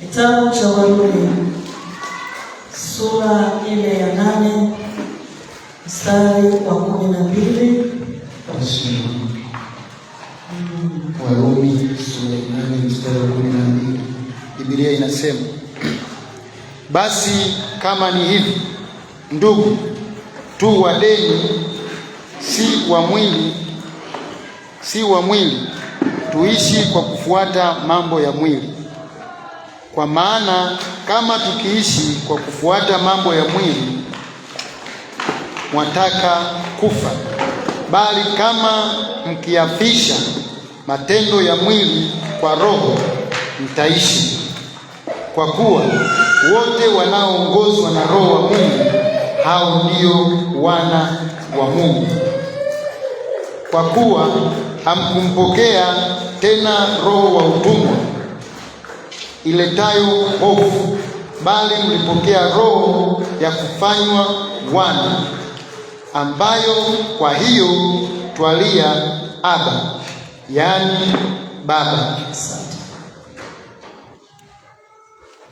Kitabu cha Warumi sura ile ya 8 mstari wa 12. Warumi sura ya 8 mstari wa 12. Biblia inasema, basi kama ni hivi, ndugu, tu wadeni si wa mwili, tuishi kwa kufuata mambo ya mwili. Kwa maana kama tukiishi kwa kufuata mambo ya mwili, mwataka kufa. Bali kama mkiafisha matendo ya mwili kwa Roho, mtaishi. Kwa kuwa wote wanaoongozwa na Roho wa Mungu, hao ndio wana wa Mungu. Kwa kuwa hamkumpokea tena roho wa utumwa iletayo hofu, bali mlipokea roho ya kufanywa wana, ambayo kwa hiyo twalia Aba, yaani Baba.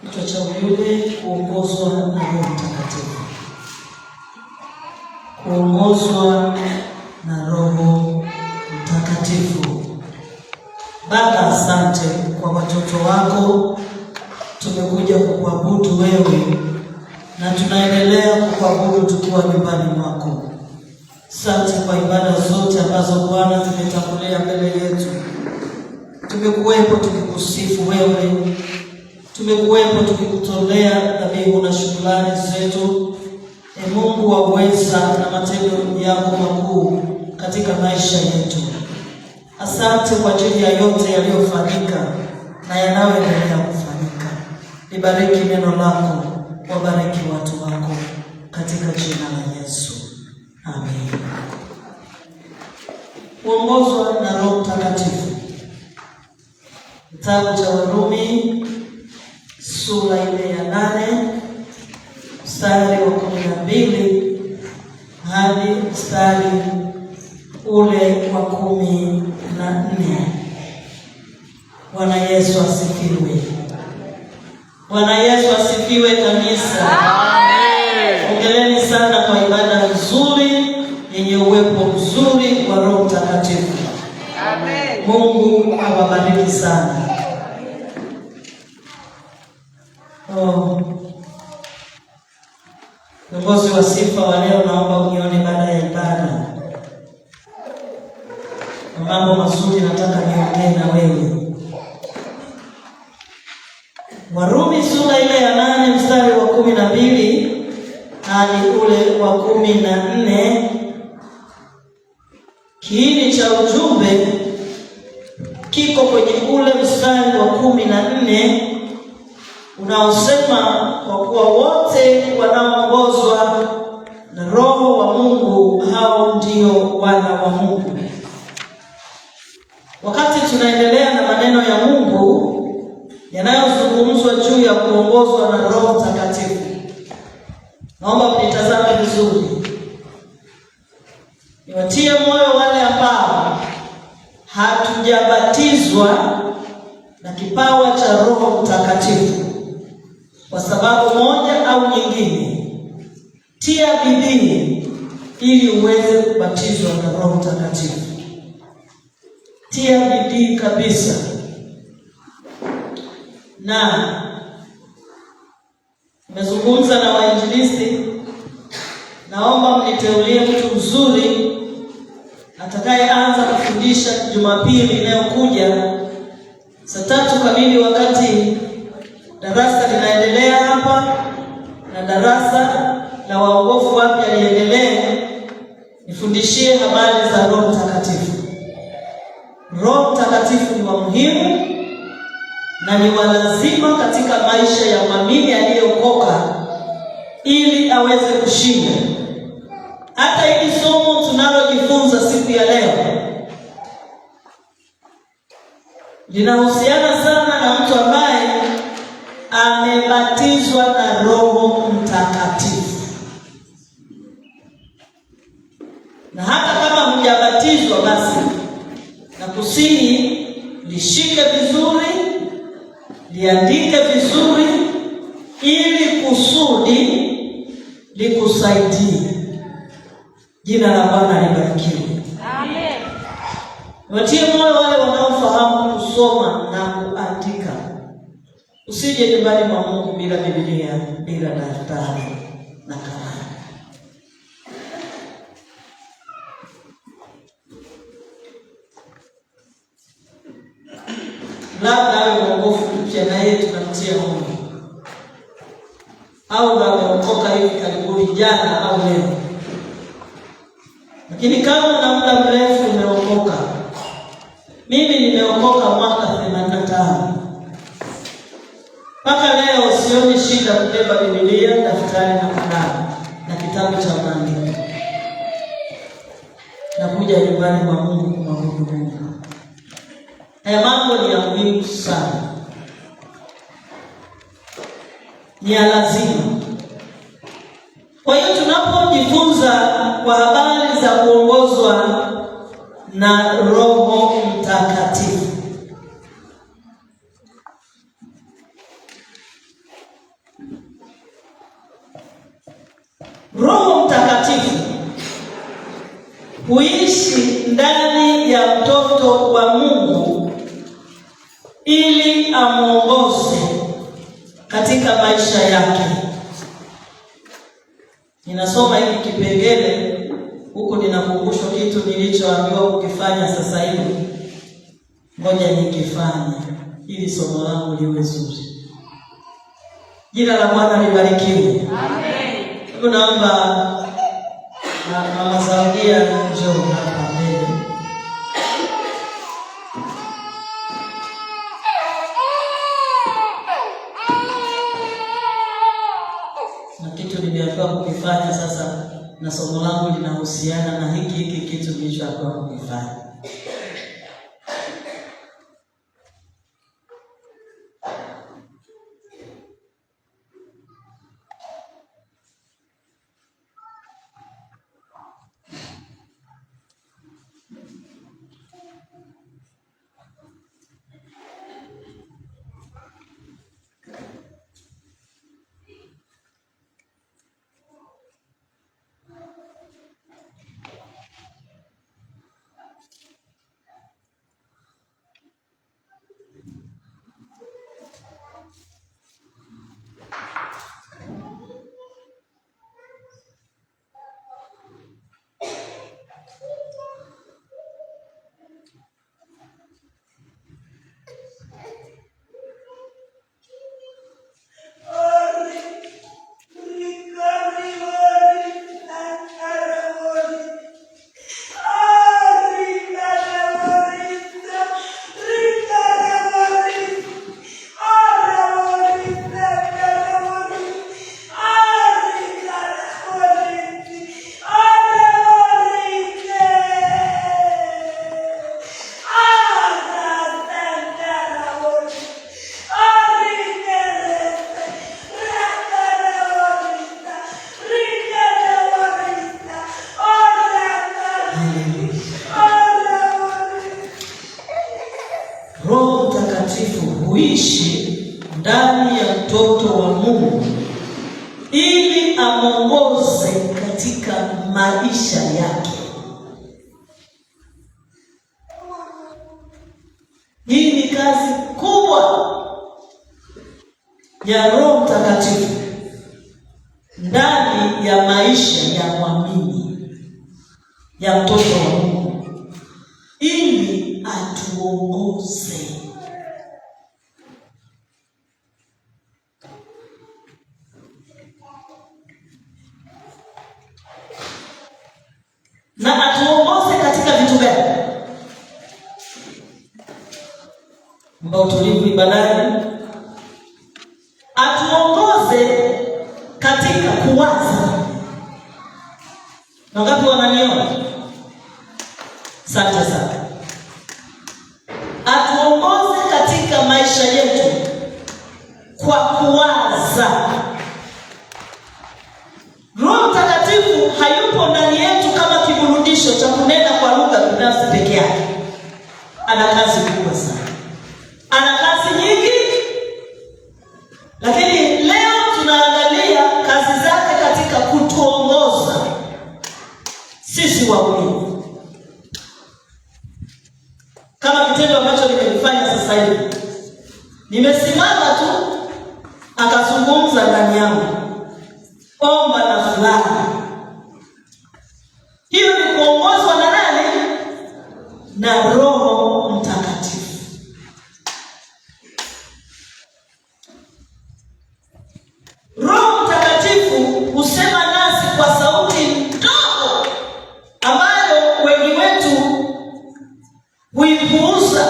Kichwa cha ujumbe: kuongozwa na Roho Mtakatifu. Kuongozwa na Roho Mtakatifu. Baba, asante kwa watoto wako. Tumekuja kukuabudu wewe na tunaendelea kukuabudu tukiwa nyumbani mwako. Asante kwa ibada zote ambazo Bwana zimetangulia mbele yetu. Tumekuwepo tukikusifu wewe, tumekuwepo tukikutolea dhabihu na shukrani zetu. Mungu wa uweza na matendo yako makuu katika maisha yetu. Asante kwa ajili ya yote yaliyofanyika na yanayoendelea kufanyika. Libariki neno lako, wabariki watu wako katika jina la Yesu. Amen. Kuongozwa na Roho Mtakatifu. Kitabu cha Warumi sura ile ya 8 mstari wa 12 hadi mstari ule wa 14. Bwana Yesu asifiwe. Bwana Yesu asifiwe kanisa. Amen. Hongereni sana kwa ibada nzuri yenye uwepo mzuri wa Roho Mtakatifu. Amen. Mungu awabariki sana. Viongozi wa sifa wa leo, naomba unione baada ya ibada. Mambo mazuri nataka niongee na wewe. Warumi sura ile ya 8 mstari wa 12 hadi ule wa 14. Kiini cha ujumbe kiko kwenye ule mstari wa 14 unaosema, kwa kuwa wote wanaoongozwa na Roho wa Mungu, hao ndio wana wa Mungu. Wakati tunaendelea na maneno ya Mungu yanayozungumzwa juu ya kuongozwa na Roho Mtakatifu, naomba mnitazame vizuri. Niwatie moyo wale ambao hatujabatizwa na kipawa cha Roho Mtakatifu kwa sababu moja au nyingine. Tia bidii ili uweze kubatizwa na Roho Mtakatifu. Tia bidii kabisa. Na nimezungumza na wainjilisti, naomba mniteulie mtu mzuri atakayeanza kufundisha Jumapili inayokuja saa 3 kamili, wakati darasa linaendelea hapa na darasa la waongofu wapya liendelee. Nifundishie habari za Roho Mtakatifu. Roho Mtakatifu ni wa muhimu na ni wa lazima katika maisha ya mwamini aliyeokoka ili aweze kushinda. Hata hili somo tunalojifunza siku ya leo linahusiana sana na mtu ambaye amebatizwa na Roho Mtakatifu. Na hata kama hujabatizwa, basi nakusihi lishike vizuri liandike vizuri ili kusudi likusaidie. Jina la Bwana libarikiwe. Amen. Watie moyo wale wanaofahamu kusoma na kuandika. Usije nyumbani mwa Mungu bila Biblia, bila daftari na kalamu. Labda awe mwongofu mpya na yeye tunamtia moyo, au ameokoka hivi karibuni, jana au leo. Lakini kama na muda mrefu umeokoka, mimi nimeokoka mwaka 85. Mpaka leo sioni shida kubeba Biblia, daftari na kalamu na kitabu cha maandiko. Nakuja nyumbani mwa Mungu kumwabudu Mungu. Haya mambo ni ya muhimu sana, ni ya lazima. Kwa hiyo tunapojifunza kwa habari za kuongozwa na Roho Mtakatifu, Roho Mtakatifu huishi ndani ya mtoto wa Mungu ili amuongoze katika maisha yake. Ninasoma hiki kipengele huku ninakumbushwa kitu nilichoambiwa kukifanya sasa hivi. Ngoja nikifanye ili somo langu liwe zuri. Jina la Bwana libarikiwe. Amen. Naomba Mama Saudia njoo hapa mbele. Na kitu nimeambiwa kukifanya sasa, na somo langu linahusiana na hiki kitu nilichoambiwa kukifanya. Roho Mtakatifu huishi ndani ya mtoto wa Mungu ili amuongoze katika maisha yake. Hii ni kazi kubwa ya Roho Mtakatifu ndani ya maisha ya mwamini, ya mtoto wa Mungu, ili atuongoze. Na atuongoze katika vitu gani? Mbao tulivu ibadani. Atuongoze katika kuwaza. Na ngapi wananiona? Asante sana. Atuongoze katika maisha yetu kwa kuwaza. Roho Mtakatifu hayupo ndani yetu kama kiburudisho cha kunena kwa lugha binafsi peke yake. Ana kazi kubwa sana. Ana kazi nyingi si wa mwili, kama kitendo ambacho nimekifanya sasa hivi. Nimesimama tu akazungumza ndani yangu, omba na fulani. Hiyo ni kuongozwa na nani? Na Roho Mtakatifu. Roho Mtakatifu husema nasi kwa sauti ndogo ambayo wengi wetu huipuuza,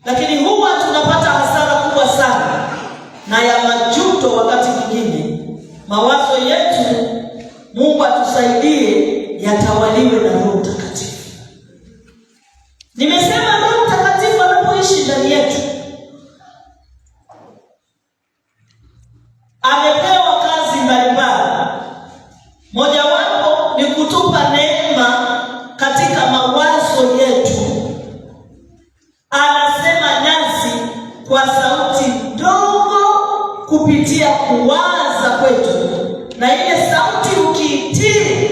lakini huwa tunapata hasara kubwa sana na ya majuto wakati mwingine. Mawazo yetu, Mungu atusaidie, yatawaliwe na Roho Mtakatifu. Nimesema Roho Mtakatifu anapoishi ndani yetu, amepewa kazi mbalimbali. Mojawapo ni kutupa neema katika mawazo yetu. Anasema nasi kwa sauti ndogo kupitia kuwaza kwetu, na ile sauti ukiitii,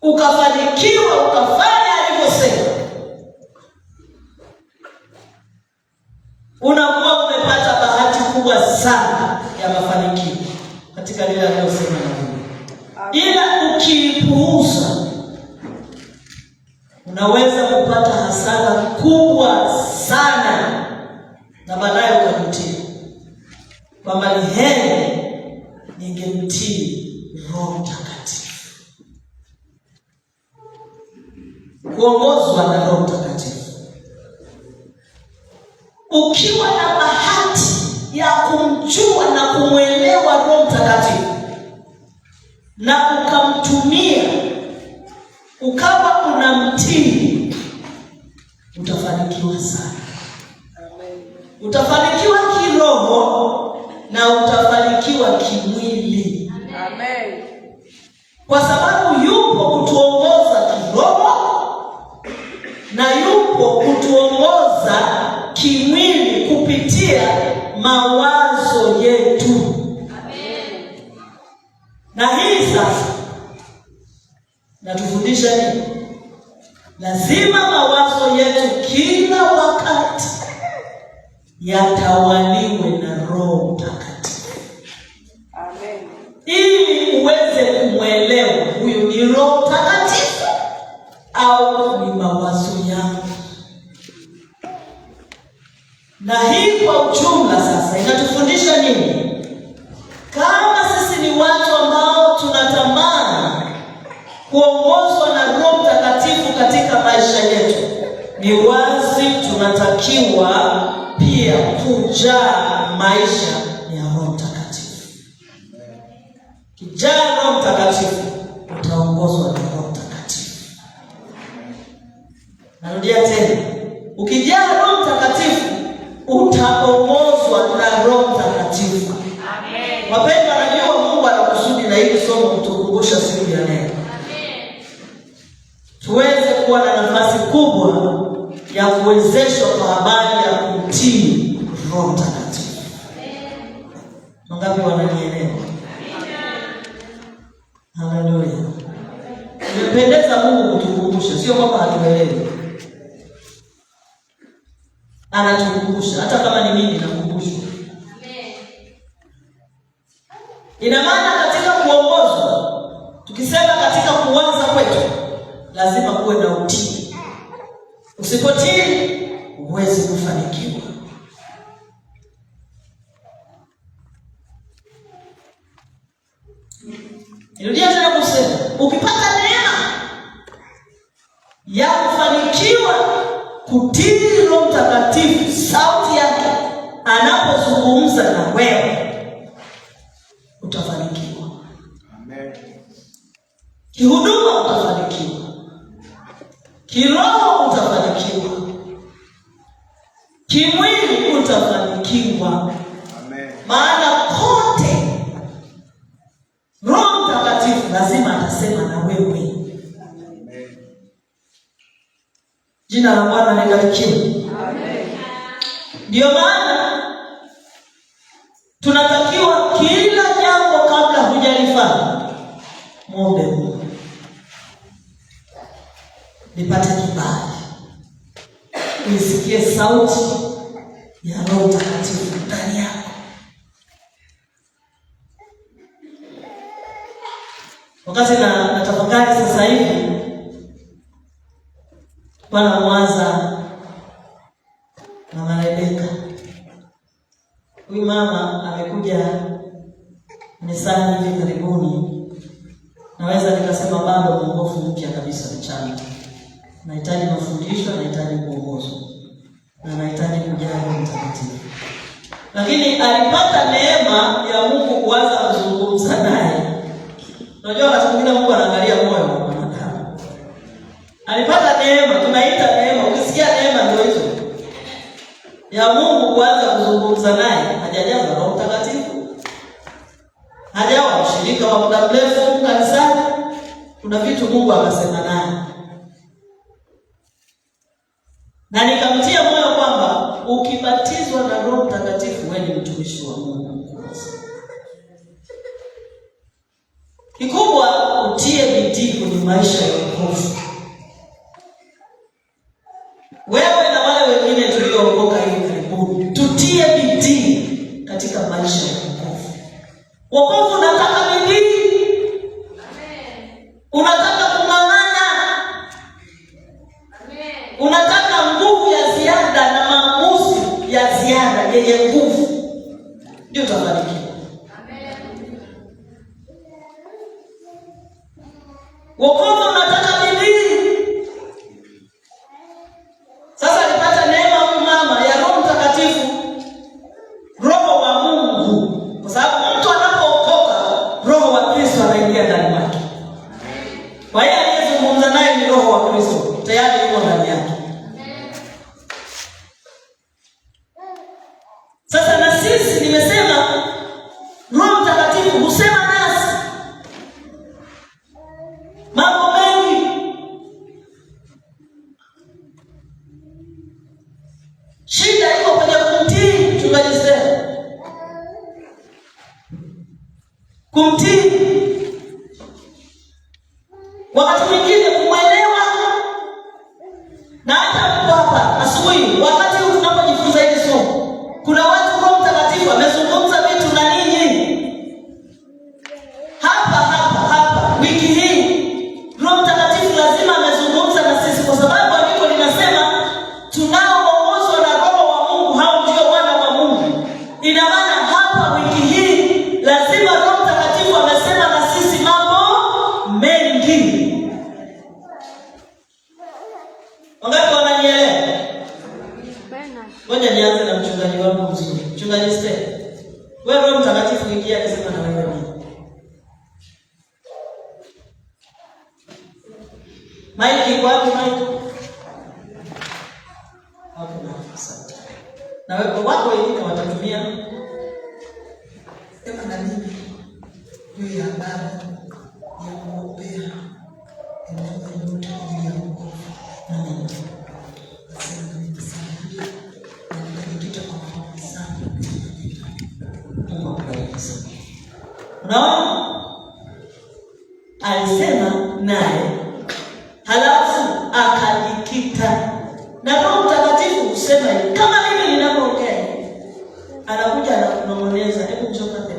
ukafanikiwa, ukafanya alivyosema, unakuwa umepata bahati kubwa sana ya mafanikio katika lile alilosema na Mungu. Ila ukiipuuza, unaweza kupata hasara kubwa sana, na baadaye ukajutia kwamba ni heri ningemtii Roho Mtakatifu. Kuongozwa na Roho Mtakatifu. Ukiwa na bahati ya kumjua na kumwelewa Roho Mtakatifu na ukamtumia, ukawa unamtii, utafanikiwa sana. Utafanikiwa kiroho na utafanikiwa kimwili. Amen. Kwa sababu yupo kutuongoza kiroho na yupo kutuongoza kimwili kupitia mawazo yetu. Amen. Na hii sasa natufundisha nini? Lazima mawazo yetu kila wakati yatawaliwe na Roho Mtakatifu. Amen. Ili uweze kumwelewa huyu ni Roho Mtakatifu au ni mawazo yangu. Na hii kwa ujumla sasa inatufundisha nini? Kama sisi ni watu ambao tunatamani kuongozwa na Roho Mtakatifu katika maisha yetu, ni wazi tunatakiwa pia kujaa maisha ya Roho Mtakatifu. Kijaa Roho Mtakatifu, utaongozwa na Roho Mtakatifu. Narudia tena, ukijaa Roho Mtakatifu utaongozwa na Roho Mtakatifu. Amen. Wapendwa, najua Mungu anakusudi na hili somo kutukumbusha siku ya leo. Amen. Tuweze kuwa na nafasi kubwa ya kuwezeshwa kwa habari ya kumtii Roho Mtakatifu. Wangapi wananielewa? Haleluya. Imependeza Mungu kutukumbusha, sio kwamba hatuelewi. Anatukumbusha, hata kama ni mimi nakumbusha. Ina maana katika kuongozwa, tukisema katika kuanza kwetu, lazima kuwe na utii. Usipotii huwezi kufanikiwa. Nirudia tena kusema, ukipata neema ya kufanikiwa kutii Roho Mtakatifu, sauti yake anapozungumza na wewe, utafanikiwa. Amen. Kihuduma utafanikiwa, kiroho utafanikiwa, kimwili utafanikiwa. Amen. Maana kote Roho Mtakatifu lazima atasema na wewe. Amen. Jina la Bwana libarikiwe. Amen. Ndio maana tunatakiwa kila jambo kabla hujalifanya muombe Mungu nipate kibali, nisikie sauti ya Roho Mtakatifu ndani yako. Wakati na tafakari sasa hivi, Bwana mwanza Mama Rebeka. Huyu mama amekuja mesani hivi karibuni. Naweza nikasema bado mwongofu mpya kabisa mchana. Nahitaji mafundisho, nahitaji kuongozwa, na nahitaji kujaa Roho Mtakatifu. Lakini alipata neema ya Mungu kuanza kuzungumza naye. Unajua wakati mwingine Mungu anaangalia moyo wa mwanadamu. Alipata neema, tunaita neema. Ukisikia neema ndio hizo. Ya Mungu kuanza kuzungumza naye, hajajaza Roho Mtakatifu. Hajawa mshirika wa muda mrefu kanisani. Kuna vitu Mungu akasema naye. Na nikamtia moyo kwamba ukibatizwa na Roho Mtakatifu wewe ni mtumishi wa Mungu. Kikubwa utie bidii kwenye maisha ya wokovu. Wewe na wale wengine tuliookoka hivi karibuni, tutie bidii katika maisha ya wokovu. Wokovu unataka bidii. Amen. Unataka kung'ang'ana. Amen. Unataka nguvu ya ziada na maamuzi ya ziada yenye nguvu. Ndio utafanikiwa. Wokovu unataka bidii. Sasa alipata neema huyu mama ya Roho Mtakatifu, Roho wa Mungu. Kwa sababu mtu anapookoka, Roho wa Kristo anaingia ndani yake. Kwa hiyo aliyezungumza naye ni Roho wa Kristo, tayari yuko ndani yake. Sasa na sisi nimesema Roho Mtakatifu husema nasi mambo mengi. Shida iko kwenye kumtii mchungaji Stella. Kumtii. Wakati mwingine kumwelewa. Na hata hapa asubuhi wakati tunapojifunza hili somo, kuna watu Roho Mtakatifu amezungumza vitu na ninyi. Hapa wiki hii Roho Mtakatifu lazima amezungumza na sisi, kwa sababu andiko linasema tunaoongozwa na Roho wa Mungu hao ndio wana wa Mungu. Ina maana hapa wiki hii lazima Roho Mtakatifu amesema na sisi mambo mengi. Wangapi wananielewa? Ngoja nianze na mchungaji wangu mzuri. Mchungaji Stella. Wewe Roho Mtakatifu ingia akisema na wewe nini? Maiki kwa wapi maiki? Hapo na asante. Na wewe wako wengine watatumia kama na mimi juu ya baba ya kuombea ndio yote ya wokovu. Amen. Asante sana. Na nikita kwa sana. Mungu akubariki. Unaona? Alisema naye halafu akajikita. Na Roho Mtakatifu husema hivi, kama mimi ninapoongea anakuja anakunong'oneza, hebu njoo hapa.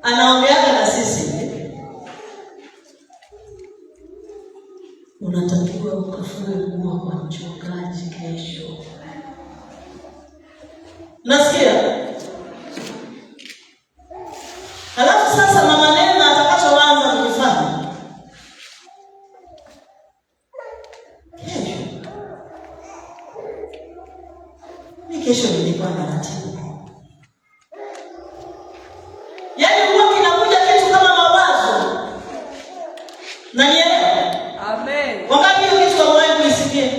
Anaongea na sisi. Unatakiwa ukafungue nguo kwa mchungaji kesho. Nasikia? Halafu sasa mama Neema atakachoanza kufanya kesho nilikuwa na ratiba. Yaani huwa kinakuja kitu kama mawazo. Na nielewa? Amen. Wakati hiyo kitu ambayo kuisikia.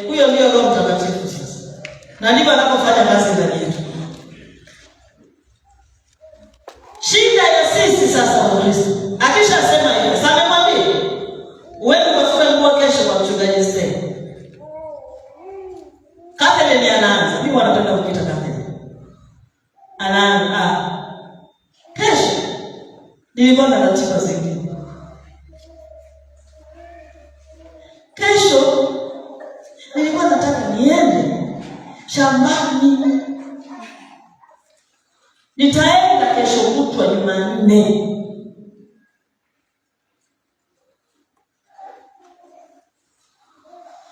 Huyo ndio Roho Mtakatifu sasa. Na ndipo anapofanya kazi ndani yetu. Shida ya sisi sasa wa Kristo. Akishasema hivi, sasa amemwambia, wewe ukafue nguo kesho kwa mchungaji Stella. nilikuwa na ratiba zingine. Kesho nilikuwa nataka niende shambani. Nitaenda kesho kutwa Jumanne.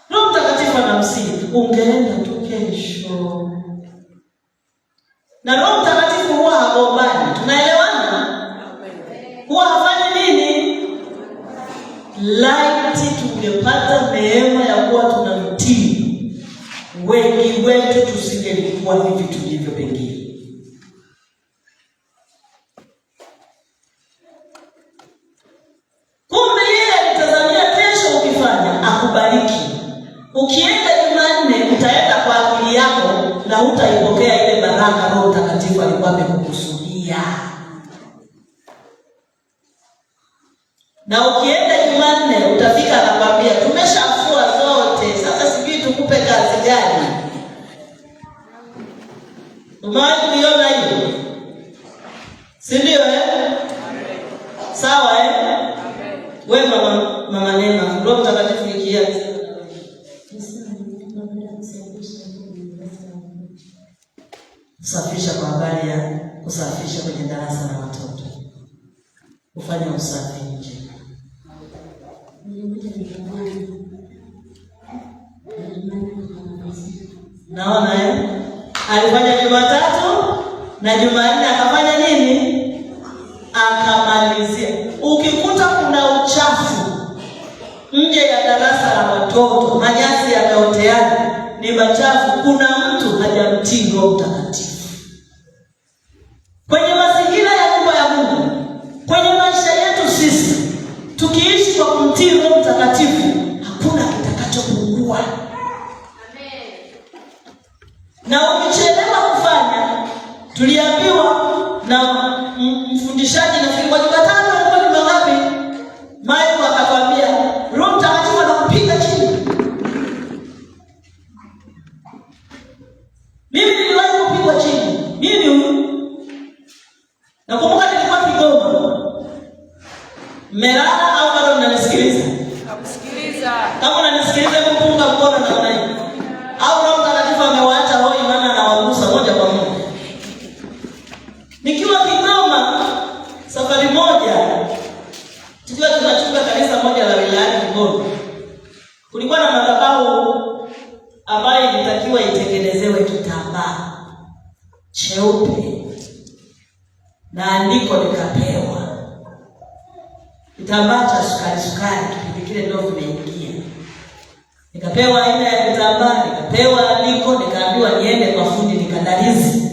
Roho Mtakatifu anamsihi, ungeenda tu kesho. Na Roho Mtakatifu huwa hagombani. Tunaelewana? Huwa hafanyi nini? Laiti tungepata neema ya kuwa tunamtii, wengi wetu tusingelikuwa hivi tulivyo pengine. Kumbe yeye alitazamia kesho ukifanya akubariki. Ukienda Jumanne utaenda kwa akili yako na hutaipokea ile baraka Roho Mtakatifu alikuwa amekukusudia. Na ukienda Jumanne utafika anakwambia tumeshafua zote, sasa sijui tukupe kazi gani. Umewahi kuiona hiyo? Si ndio Sawa Wewe mama Neema, Roho Mtakatifu ikianza kusafisha kwa habari ya kusafisha kwenye darasa la watoto. Kufanya usafi nje. Naona alifanya Jumatatu na Jumanne akafanya nini? Akamalizia. Ukikuta kuna uchafu nje ya darasa la watoto, manyasi yameoteana, ni machafu, kuna mtu hajamtii Roho Mtakatifu. Kwenye mazingira ya nyumba ya Mungu, kwenye maisha yetu sisi, tukiishi kwa kumtii Roho Mtakatifu, hakuna kitakachopungua. Na ukichelewa kufanya, tuliambiwa na mfundishaji na kwa Jumatano alikuwa ni mangapi? Maiko akatwambia Roho Mtakatifu anakupiga chini. Mimi niliwahi kupigwa chini. Mimi nakumbuka nilikuwa Kigoma. Mmelala au bado mnanisikiliza? Nakusikiliza. Kama unanisikiliza kupunga mkono na unaini. Au Roho Mtakatifu amewaacha hoi maana anawagusa moja kwa moja. Nikiwa Kigoma safari moja, tukiwa tunachunga kanisa moja la wilaya Kigoma. Kulikuwa na madhabahu ambayo ilitakiwa itengenezewe kitambaa cheupe na andiko likapewa. Kitambaa cha sukari, kipindi kile ndio kimeingia. Nikapewa aina ya kitambaa, nikapewa andiko, nikaambiwa niende kwa fundi nikadalizi.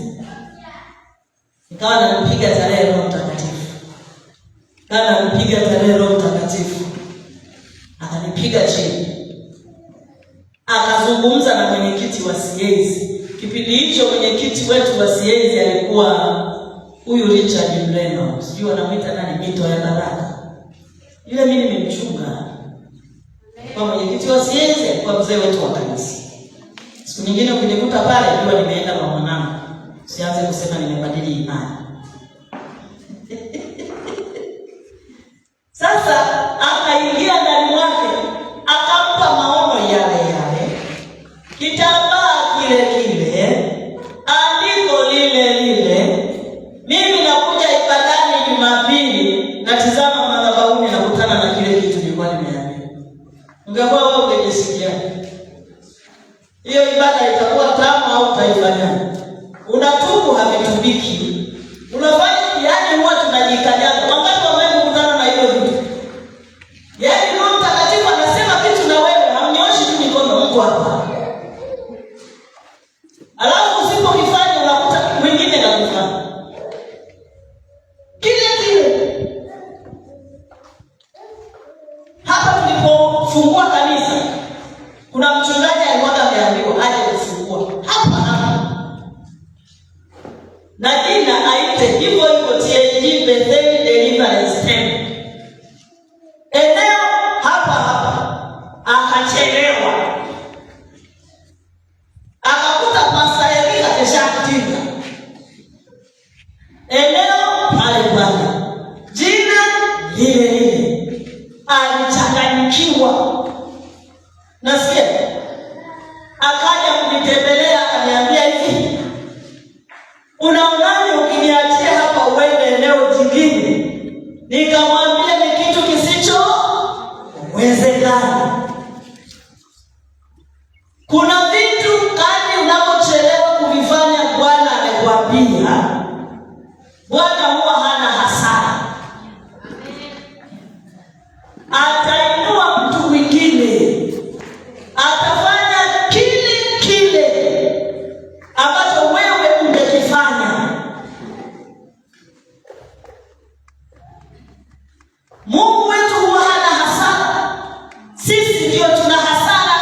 Nikawa nampiga tarehe Roho Mtakatifu. Kana nampiga tarehe Roho Mtakatifu. Akanipiga chini. Akazungumza na mwenyekiti wa Siezi. Kipindi hicho mwenyekiti wetu wa Siezi alikuwa huyu Richard Mreno. Sijui anamuita nani, mito ya baraka. Yule mimi nimemchunga. Kwa mwenyekiti wa Siezi alikuwa mzee wetu wa kanisa. Siku nyingine ukinikuta pale ndio nimeenda kwa mwanangu. Sianze kusema nimebadili imani. Sasa akaingia ndani mwake, akampa maono yale. Kitambaa kile, andiko lile. Mimi nakuja ibadani Jumapili, natizama madhabahuni nakutana na kile kitu nilikuwa nimeambiwa. Ungekuwa wewe ungejisikia. Hiyo ibada itakuwa tamu au utaifanya? Unatubu havitubiki. Unafanya yani huwa tunajikanyaga. Wakati wa Mungu kukutana na hiyo vitu. Yaani Roho Mtakatifu anasema kitu na wewe hamnyoshi tu mikono mko hapa. Alafu usipokifanya unakuta mwingine anakufanya. Kile. Hapa tulipofungua kanisa, kuna mchungaji alikuwa ameambiwa aje kufungua. Hapa. Na jina aite hivyo TAG Bethel Deliverance Temple. Eneo hapa. Akachelewa. Akakuta Pastor Erika kesha kutinga. Eneo pale. Jina nimebarikiwa. Nasikia akaja kunitembelea akaniambia hivi, unaonaje ukiniachia hapa uende eneo jingine? Nikamwambia ni kitu kisichowezekana. Kuna vitu kadri unapochelewa kuvifanya Bwana amekwambia, Bwana huwa hana hasara. Atainua mtu mwingine, atafanya kile ambacho wewe ungekifanya. Mungu wetu huwa hana hasara. Sisi ndio tuna hasara.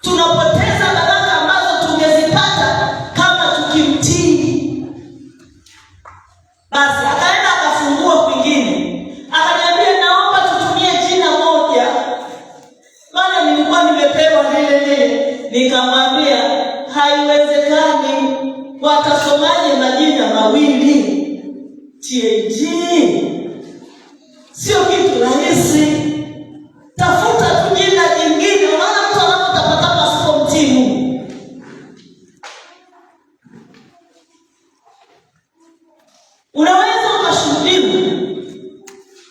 Tunapoteza baraka ambazo tungezipata kama tukimtii. Basi akaenda akafungua kwingine. Akaniambia naomba tutumie jina moja, maana nilikuwa nimepewa lile. Nikamwambia haiwezekani. Watasomaje majina mawili? TAG sio kitu rahisi. Tafuta tu jina jingine. Unaona mtu anapotapata pasipo mtimu. Unaweza ukashuhudia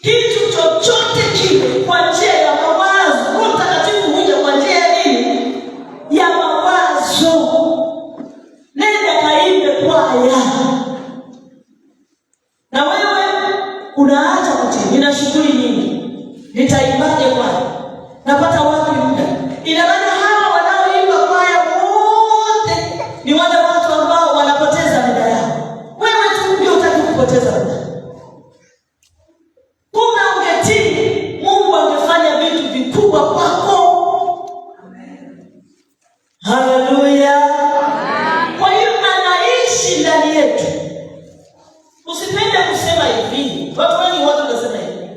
kitu chochote kile kwa njia ya mawazo. Roho Mtakatifu huja kwa njia ya nini? Ya mawazo. Nenda kaimbe kwaya. Na wewe unaacha kutii. Nina shughuli nyingi. Nitaimbaje kwaya? Napata wapi muda? Ina maana hawa wanaoimba kwaya wote ni wale watu ambao wanapoteza muda yao. Wewe tu ndio utaki kupoteza muda. Kumbe ungetii, Mungu angefanya vitu vikubwa kwako. Haleluya. Kwa hiyo anaishi ndani yetu. Usipende kusema hivi. Watu wengi wanasema hivi,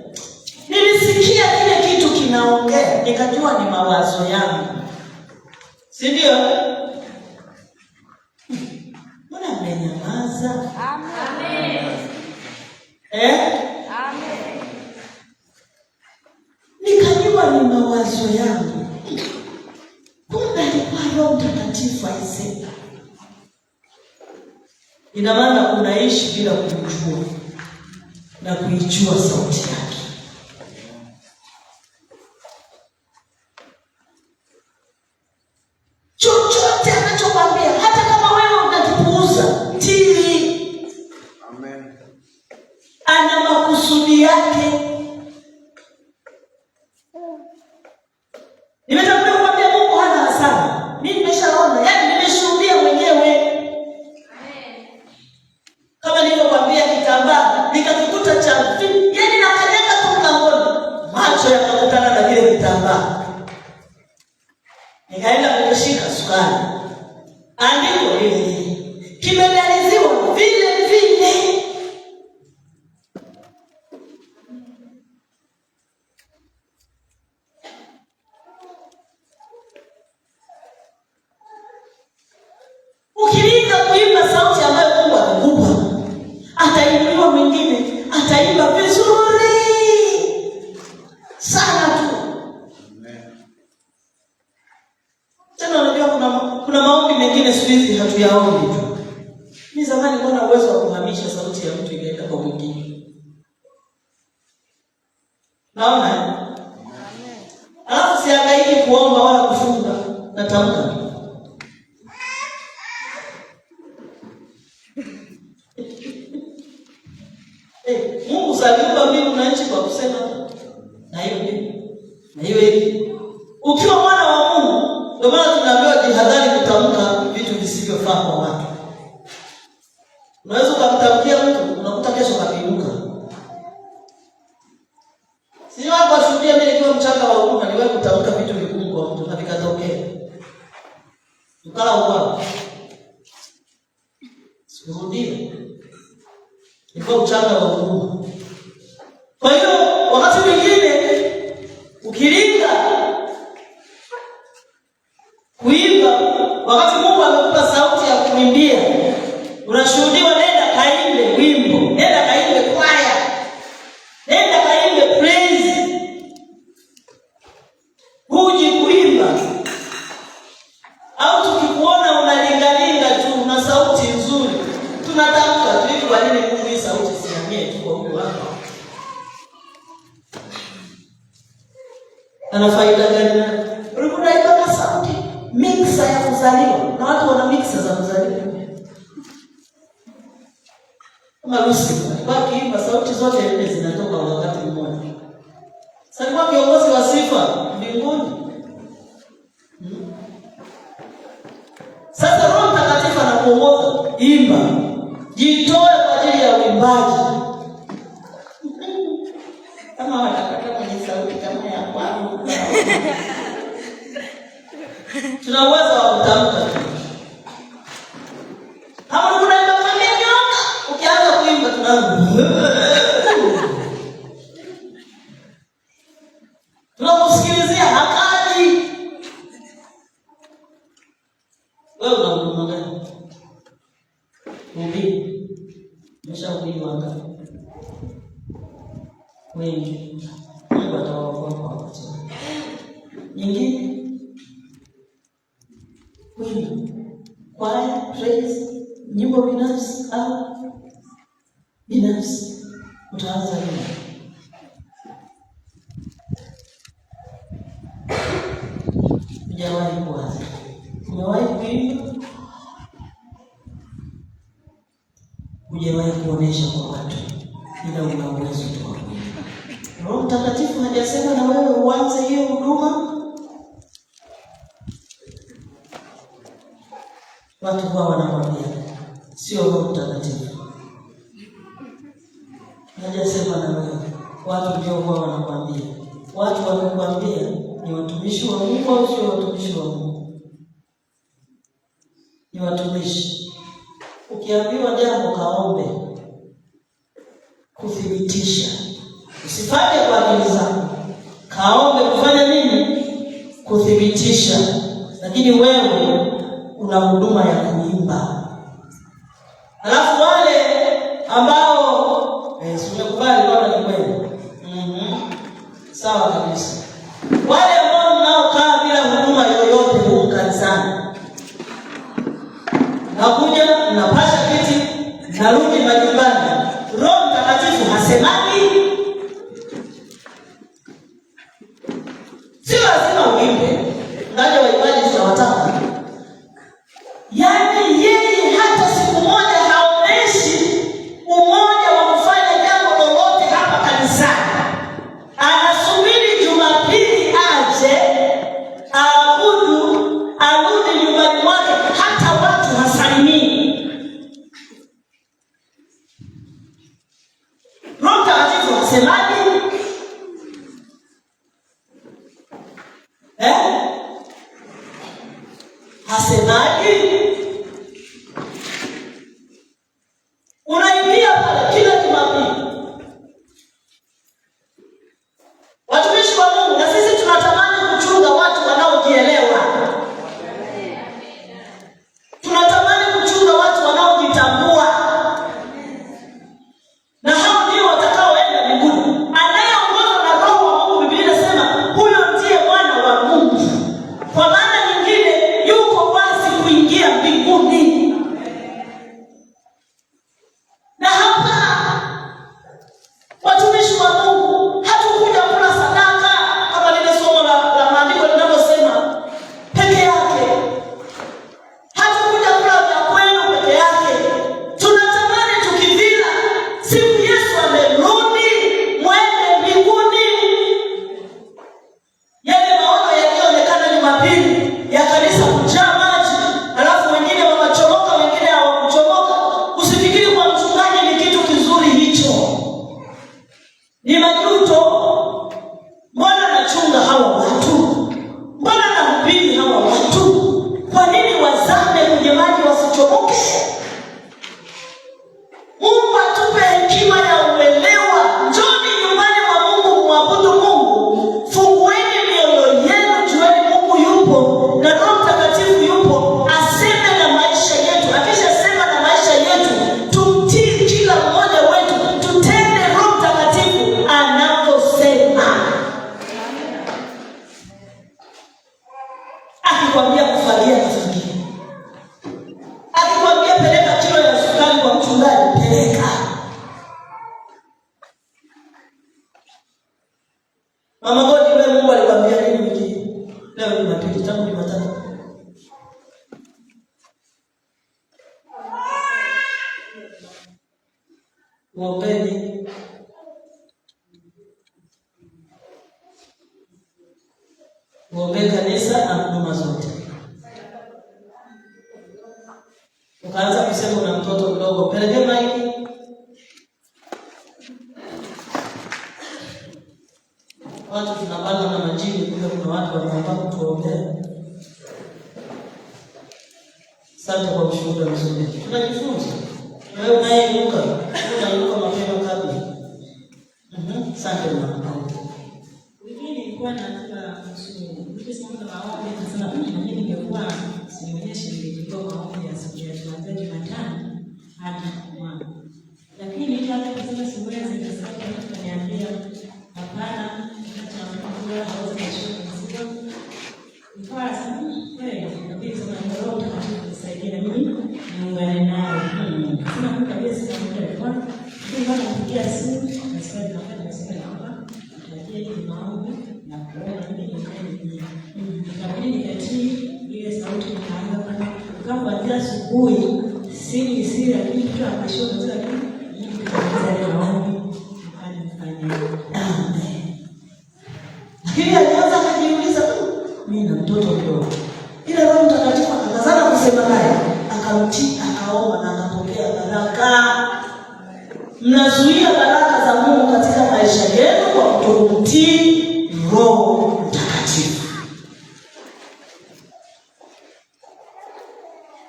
nilisikia kile kitu kinaongea, nikajua ni mawazo yangu. Si ndio? Mbona mmenyamaza? Amen. Amen. Nikajua ni mawazo yangu. Kumbe alikuwa Roho Mtakatifu aisema. Ina maana unaishi bila kumjua na kuijua sauti yake. Chochote anachokwambia, hata kama wewe unakipuuza, tii. Amen. Ana makusudi yake. Nimetangulia kuambia Mungu hana hasara. Mimi nimeshaona, yaani nimeshuhudia mwenyewe. Kama nilivyokuambia kitambaa, nikakikuta cha yaani nakanyaga tu mlangoni, macho yakakutana na kile kitambaa. Nikaenda kushika sukari. Andiko lile kimedaliziwa vile. Ukilinga kuimba sauti ambayo Mungu atakupa, atainuliwa mwingine, ataimba vizuri sana tu. Tena unajua kuna maombi mengine siku hizi hatuyaombi tu. Mimi zamani nilikuwa na uwezo wa kuhamisha sauti ya mtu ikaenda kwa mwingine. Naona? Alafu sihangaiki kuomba wala kufunga, natamka. Mungu saliumba mbingu na nchi kwa kusema na hiyo nini? Na hiyo hivi. Ukiwa mwana wa Mungu, ndio maana tunaambiwa jihadhari kutamka vitu visivyofaa kwa watu. Unaweza kumtamkia mtu, unakuta kesho kapiuka. Sio hapo ashuhudia mimi nikiwa mchanga wa huruma niwewe kutamka vitu vigumu kwa mtu na vikatokea. Ukala uwa. Sikurudia. Nilikuwa mchanga wa huruma. Kwa hiyo wakati mwingine ukilinga kuimba, wakati Mungu amekupa sauti ya kuimbia, unashuhudiwa, nenda kaimbe wimbo, nenda kaimbe kwaya, nenda kaimbe praise. mwenyewe tu kwa huyo hapa. Ana faida gani? Unaimba sauti mixa ya kuzaliwa na watu wana mixa za kuzaliwa. Kama Lucy, baki imba sauti zote nne zinatoka wakati mmoja. Sasa kwa kiongozi wa sifa mbinguni. Sasa Roho Mtakatifu anakuongoza, imba. Jitoe kwa ajili ya uimbaji. Kama watakata kwenye sauti kama ya kwangu. Tuna uwezo wa kutamka. Kama unaimba kama nyoka, ukianza kuimba tunakusikilizia hakaji. Wewe una huduma gani? Mhubiri. Mshahubiri wangapi? Wengi. Mungu atawaokoa kwa wakati. Nyingine? Wengi. Kwaya, praise, nyimbo binafsi au binafsi. Utaanza nini? Hujawahi kuanza. Umewahi kuimba? Hujawahi kuonesha kwa watu, ila una uwezo tu. Roho Mtakatifu hajasema na wewe uanze hiyo huduma. Watu wao wanakwambia sio Roho Mtakatifu. Hajasema na wewe. Watu ndio wao wanakwambia. Watu wanakwambia ni watumishi wa Mungu au sio watumishi wa Mungu? Ni watumishi. Ukiambiwa jambo kaombe kuthibitisha. Usifanye kwa akili zako. Kaombe kufanya nini? Kuthibitisha. Lakini wewe una huduma ya kuimba. Alafu wale ambao umekubali kwamba ni kweli. Sawa kabisa. Wale ambao mnaokaa bila huduma yoyote huko kanisani. Nakuja, mnapasha kiti, narudi majumbani. Roho Mtakatifu hasemaji. Si lazima uimbe. Ngaje waimbaji tunawataka. Yaani yeye hata siku moja haoneshi umoja wa kufanya jambo lolote hapa kanisani. Anasubiri Jumapili aje aabudu, arudi nyumbani mwake, hata watu hasalimii. Roho Mtakatifu hasemaje? Hasemaje? Unaingia pale kila Jumapili. Watumishi wa Mungu, na sisi tunatamani kuchunga watu wanaojielewa. Tunatamani kuchunga watu wanaojitambua. Na hao ndio watakaoenda mbinguni. Mama Godi, wewe Mungu alikwambia nini wiki hii? Leo ni Jumapili, tangu Jumatatu. Mwombeni. Mwombeni kanisa na huduma zote. Ukaanza kusema una mtoto mdogo, peleke maiki. Watu tunapanda na majini, bila kuna watu wanaomba kutuombea. Asante kwa ushuhuda mzuri. Tunajifunza. Wewe unainuka mapema kabla. Asante mama. Wengine ilikuwa nataka kusudi. Nikisema maombi nasema mimi ningekuwa sionyeshe nilikuwa maombi ya siku ya Jumatano hadi Ijumaa. Lakini hata kusema siwezi kwa sababu kaniambia hapana, acha mkuu hawezi kushuka mzigo. Nikawa sasa kweli kabisa na roho itakusaidia na mimi niungane nayo. Sina mtu kabisa kama telefoni. Ndio napigia simu na sasa tunafanya simu hapa. Tunaje ni maombi na kuona mimi ni nikabidi nikatii ile sauti nikaanza kama kuanzia asubuhi siri lakini kitu ambacho nataka mimi kuanza maombi nifanye. Lakini alianza kujiuliza, mimi na mtoto mdogo. Ile Roho Mtakatifu akazana kusema naye, akamtii, akaomba na akapokea baraka. Mnazuia baraka za Mungu katika maisha yenu kwa kutokumtii Roho Mtakatifu.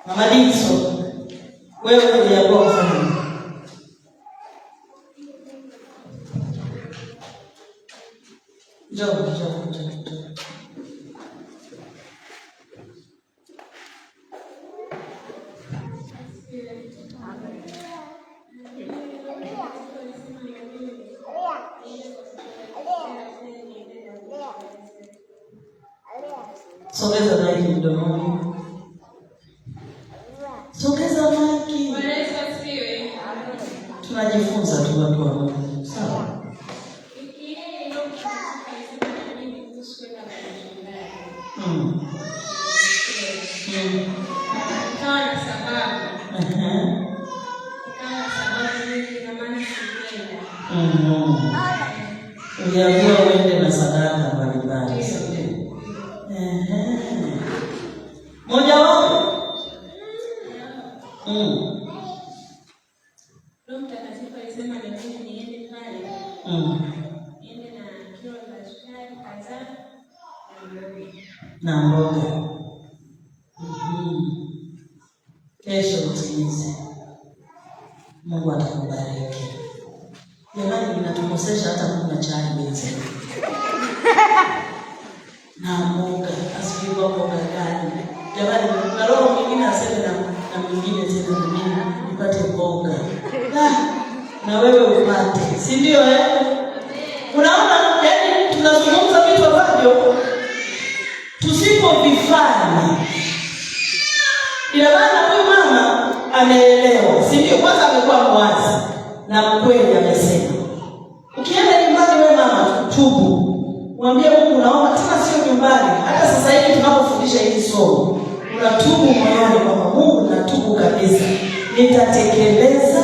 Mama Dixon, wewe uliambiwa kufanya nini? Njoo. Sogeza maiki mdomoni. Sogeza maiki. Tunajifunza tu watu wa Mungu. Sawa. Uliambiwa uende na sadaka mbalimbali. Moja wapo. Roho Mtakatifu alisema niende pale. Niende na kilo za sukari kadhaa na mboga. Kesho utimize. Mungu atakubariki. Jamani, inatukosesha hata kunywa chai hizi. Na mboga, asifiwe mboga gani? Jamani, na roho mwingine aseme na mwingine tena mimi nipate mboga. Na wewe upate. Si ndio Unaona, yaani tunazungumza vitu ambavyo tusipovifanya. Ina maana huyu mama ameelewa. Si ndio? Kwanza amekuwa mwazi na mkweli amesema. Ukienda nyumbani wewe mama, tubu. Mwambie Mungu naomba tena sio nyumbani. Hata sasa hivi tunapofundisha hili somo, unatubu moyoni kwamba Mungu natubu kabisa. Nitatekeleza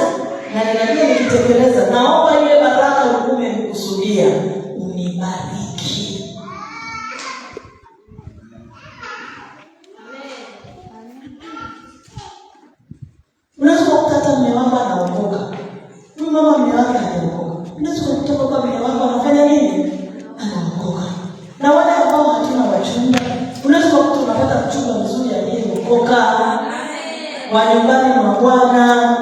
na ninajua nikitekeleza naomba ile baraka umekusudia unibariki. Unaweza kukata mume wako anaokoka. Huyu mama mume wake anaokoka. Unaweza kukuta kwa mume wako anafanya nini? Anaokoka. Na wale ambao hatuna wachumba, unaweza kukuta unapata mchumba mzuri aliyeokoka. Wa nyumbani mwa Bwana.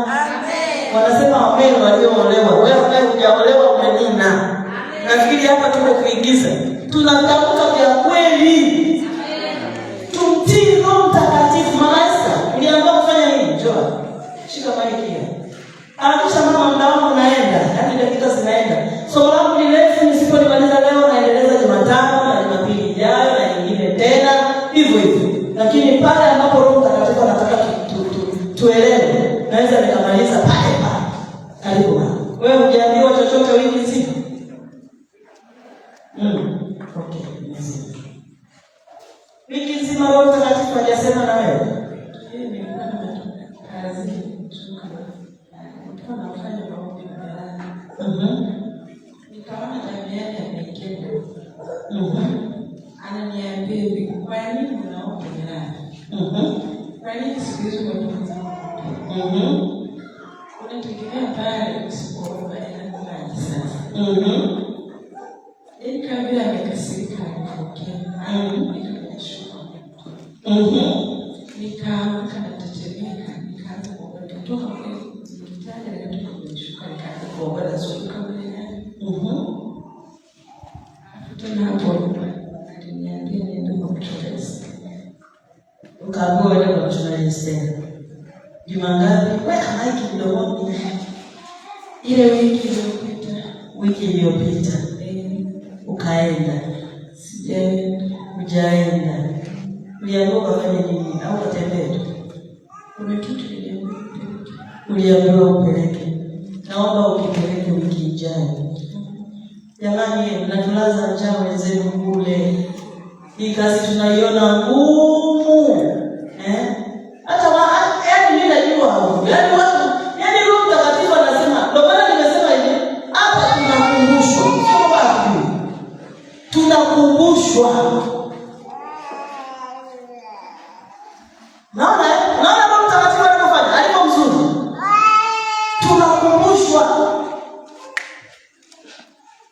Wanasema wapendwa walioolewa. Wewe ambaye hujaolewa umenina. Nafikiri hapa tumekuigiza. Tunatamka vya kweli. Tumtii Roho Mtakatifu. Maana uliambiwa kufanya nini? Njoo. Shika maiki hiyo. Anakisha mama muda wangu unaenda. Hadi dakika zinaenda. Somo langu ni refu, nisipolimaliza leo naendeleza Jumatano na Jumapili ijayo na nyingine tena hivyo. Lakini pale ambapo Roho Mtakatifu anataka tuelewe, naweza nikamaliza pale. Karibu. Wewe hujaambiwa chochote wiki nzima? Okay. Wiki nzima Roho Mtakatifu hajasema na wewe? Nikaona tabia yake ameikenda. Ananiambia hivi, kwa nini unaomba jirani? Kwa nini siku hizi umepumzika? Unategemea pale usipoomba inakuwaje sasa? Nikamwambia amekasirika akipokea. Nikashuka. Nikaamka na tetemeka, nikaanza kutoka kwenye kitanda nikatoka kwenye shuka nikaanza kuomba na sura kama ile. Tena hapo aliniambia niende kwa mchungaji. Ukaambiwa uende kwa mchungaji tena. Juma ngapi? Weka maiki mdomoni. Ile wiki iliyopita. Ukaenda. Sijaenda. Hujaenda. Uliambiwa kufanya nini au utembee? Kuna kitu uliambiwa upeleke. Naomba ukipeleke wiki ijayo. Jamani, mnatulaza njaa wenzenu kule. Hii kazi tunaiona ngumu. Hata yaani mimi najua hapo. Yaani watu, yaani Roho Mtakatifu anasema, ndio maana nimesema hivi, hapa tunakumbushwa. Sio basi. Tunakumbushwa. Naona Roho Mtakatifu anafanya, alipo mzuri. Tunakumbushwa.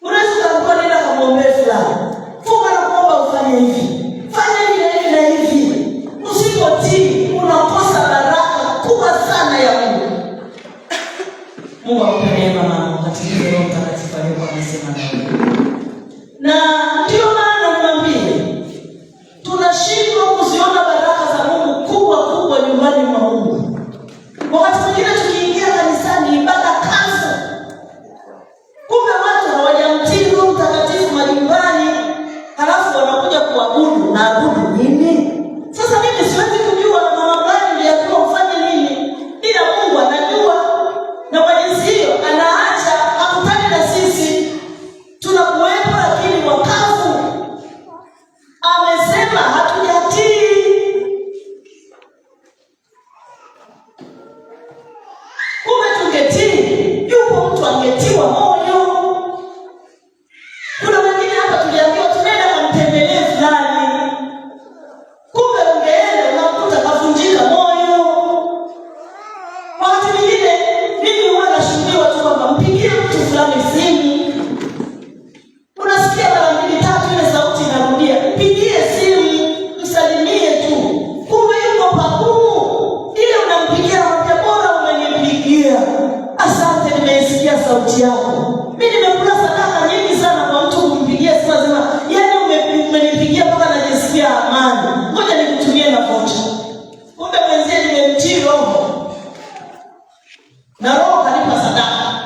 Unaweza kuambiwa nenda kumwombea fulani. Funga na kuomba ufanye hivi. Fanya hivi na hivi. Usipotii unakosa baraka kubwa sana ya Mungu. Mungu akupe mama katika Roho Mtakatifu aliyokuwa amesema nawe. Na ndio maana nimwambie tunashindwa kuziona baraka za Mungu kubwa nyumbani mwa Mungu. Wakati mwingine tukiingia kanisani ibada kansa. Kumbe watu hawajamtii Roho Mtakatifu majumbani, halafu wanakuja kuabudu na abudu nini? Sasa mimi siwezi kujua mama gani ndiye ufanye nini. Ila Mungu anajua. Na kwa jinsi hiyo anaacha hakutani na sisi. Tunakuwepo lakini wakavu. Amesema hatujatii. Kumbe tungetii, yupo mtu angetiwa moyo. Kuna wengine hapa tuliambiwa tunaenda kumtembelea fulani. Kumbe ungeenda unakuta kavunjika moyo. Wakati mwingine mimi huwa nashuhudia tu kwamba mpigie mtu fulani simu. Unasikia mara 2-3 ile sauti inarudia. Mpigie simu, msalimie tu. Kumbe yuko pagumu. Ile unampigia mwambie bora umenipigia. Asante nimeisikia sauti yako. Mimi nimekula sadaka nyingi sana kwa mtu kumpigia simu sema, yaani umenipigia mpaka najisikia amani. Ngoja nikutumie na vocha. Kumbe mwenzie nimemtii Roho. Na Roho kanipa sadaka.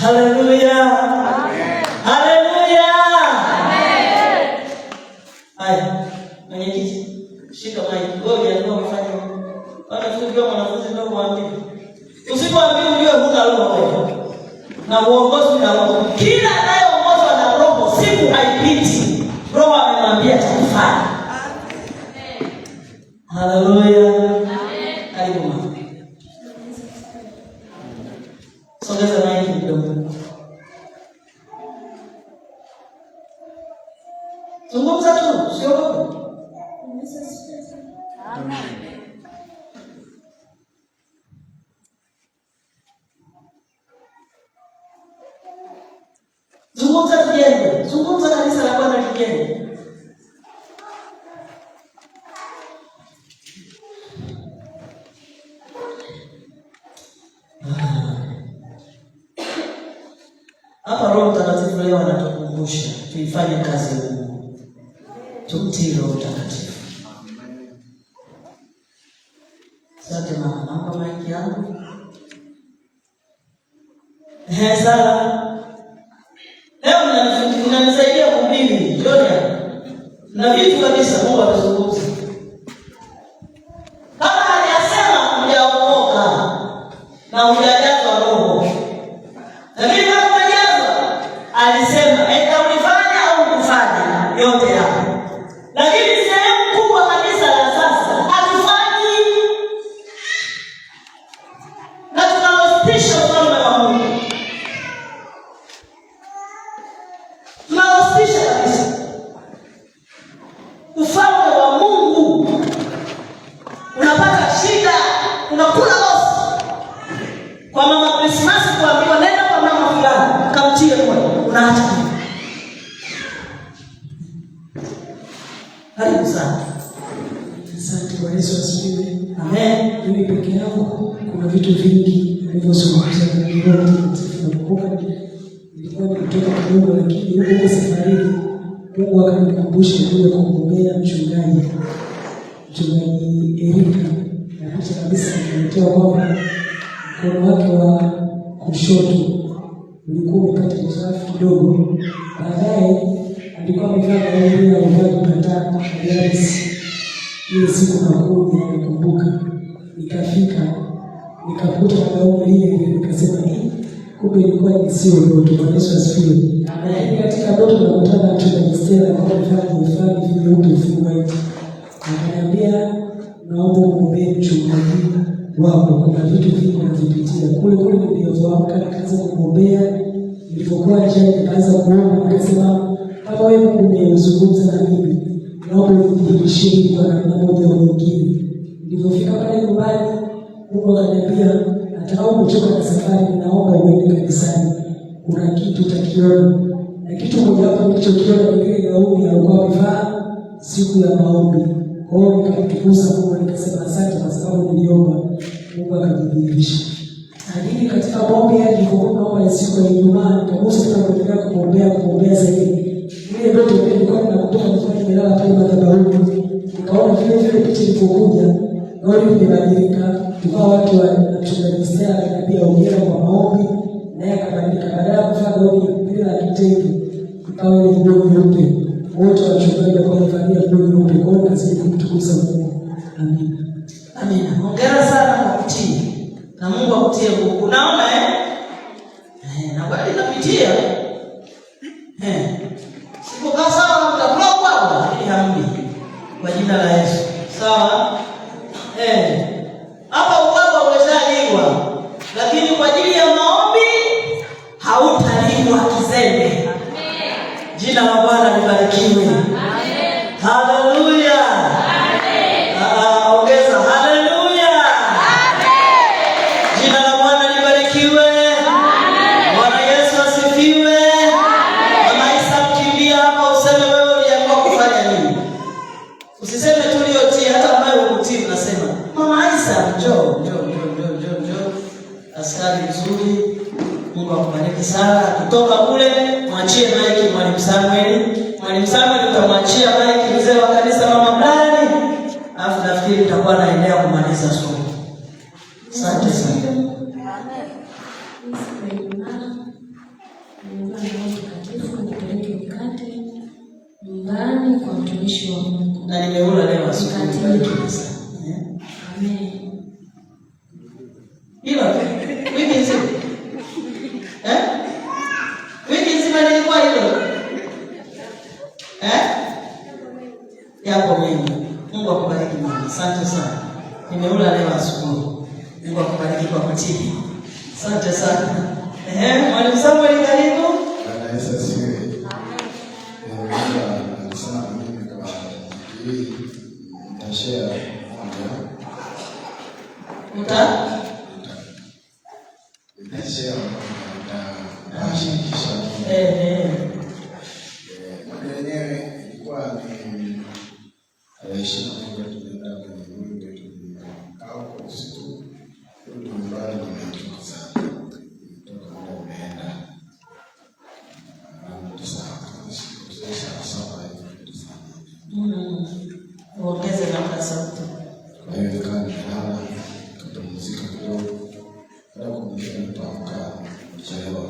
Haleluya. Amen. Haleluya. Amen. Haya, mwenyekiti, shika mic. Wewe unajua kufanya nini? Wanafunzi mwanafunzi ndio kuambia. Usipoambia ujue huna roho wewe. Na uongozi na roho. Kila anayeongozwa na roho siku haipiti. Roho amemwambia atakufanya. Haleluya. Amen. Karibu mama. Sogeza maiki kidogo. Zungumza tu, siogope. Amen. Zungumza tujenge. Zungumza kanisa la Bwana tujenge. Hapa Roho Mtakatifu leo anatukumbusha tuifanye kazi ya Mungu. Tumtii Roho Mtakatifu. Asante mama, naomba maiki yangu. Sala. Leo mnanisaidia kuhubiri, Jonia. Na vitu kabisa Mungu atazungumza. Kama hajasema hujaokoka na hujajazwa Roho. Lakini kama hujajazwa alisema, ulifanya au kufanya. unatie moyo, unaacha. Karibu sana. Asante Bwana Yesu asifiwe. Amen. Mimi peke yangu kuna vitu vingi nilivyozungumza na Roho Mtakatifu. Nakumbuka nilikuwa nimetoka kidogo, lakini huko safarini Mungu akanikumbusha kuja kumwombea mchungaji Erika, na kisha kabisa nikaletewa kwamba mkono wake wa kushoto ulikuwa umepata hitilafu kidogo. Baadaye alikuwa amevaa gauni ya kukataa dialysis. Ile siku nakuja nakumbuka, nikafika nikakuta gauni lile, nikasema kumbe ilikuwa ni sio ndoto. Bwana Yesu asifiwe. Lakini katika ndoto nakutana na mchungaji Stella kwa mfano vyeupe fungwa. Akaniambia naomba muombe mchungaji wako, kuna vitu vingi anavipitia. Kule nilipoamka nikaanza kumwombea, nilipokuwa njiani nikaanza kuomba, nikasema kama wewe Mungu umezungumza na mimi, naomba unidhihirishie kwa namna moja au nyingine. Nilipofika pale nyumbani, Mungu akaniambia atakapo kuchoka na safari, naomba uende kanisani, kuna kitu utakiona. Na kitu moja hapo nilichokiona ni ile gauni alikuwa amevaa siku ya maombi. Kwa hiyo nikamtukuza Mungu, nikasema asante kwa sababu niliomba, Mungu akadhihirisha. Lakini katika maombi nilipokuwa siku ya Ijumaa, nikaanza kuendelea kumwombea zaidi. Ile ndoto ile ilikuwa inakutoka nilikuwa nimelala pale madhabahuni. Nikaona vile picha ilipokuja, naona imebadilika. Tukao watu wa mchungaji Stella akaniambia ongea kwa maombi, naye akabadilika. Badala ya kuvaa gauni ile la kitenge, ikawa ile nguo nyeupe. Wote wachungaji kwa kufanyia nguo nyeupe, kwa hiyo nazidi kumtukuza Mungu. Amina. Amina. Hongera sana kwa kutii. Na Mungu akutie nguvu. Unaona na kweli napitia. Siku sawa mtakula kwa lakini hamdi. Kwa jina la Yesu. Sawa? Hapa ubaba umeshaliwa. Lakini kwa ajili ya maombi hautaliwa kizembe. Amen. Jina la Bwana libarikiwe. Amen. Haleluya. Amen. Ongeza haleluya. Amen. Jina la Bwana libarikiwe. Amen. Bwana Yesu asifiwe. Amen. Mama Isa mkimbia hapa useme wewe uliamua kufanya nini? Usiseme tuliotii, hata ambaye ukutii unasema Mama Isa njoo. Askari mzuri. Mungu akubariki sana. Kutoka kule mwachie maiki Mwalimu Samuel. Mwalimu Samuel utamwachia maiki mzee wa kanisa Mama Blani. Alafu nafikiri tutakuwa naendelea kumaliza somo. Asante sana. Nyumbani kwa mtumishi wa Mungu. Na nimeula leo asubuhi. Amen. Ila wiki nzima. Wiki nzima nilikuwa hilo. Yapo mengi. Mungu akubariki mama. Asante sana. Nimeula leo asubuhi. Mungu akubariki kwa kutii. Asante sana. Mwalimu Samuel karibu. Bwana Yesu asifiwe. Sana mimi kama hii nitashare nitashare nitashirikisha mwenyewe. Ilikuwa ni aishi na tunaenda kwenye mwili wetu au kwa usiku ndio nyumbani nimetoka sana kutoka muda umeenda ongeze na sauti. Kwa hiyo nikawa nimelala nikapumzika kidogo, baada ya kupumzika nikaamka kuchelewa.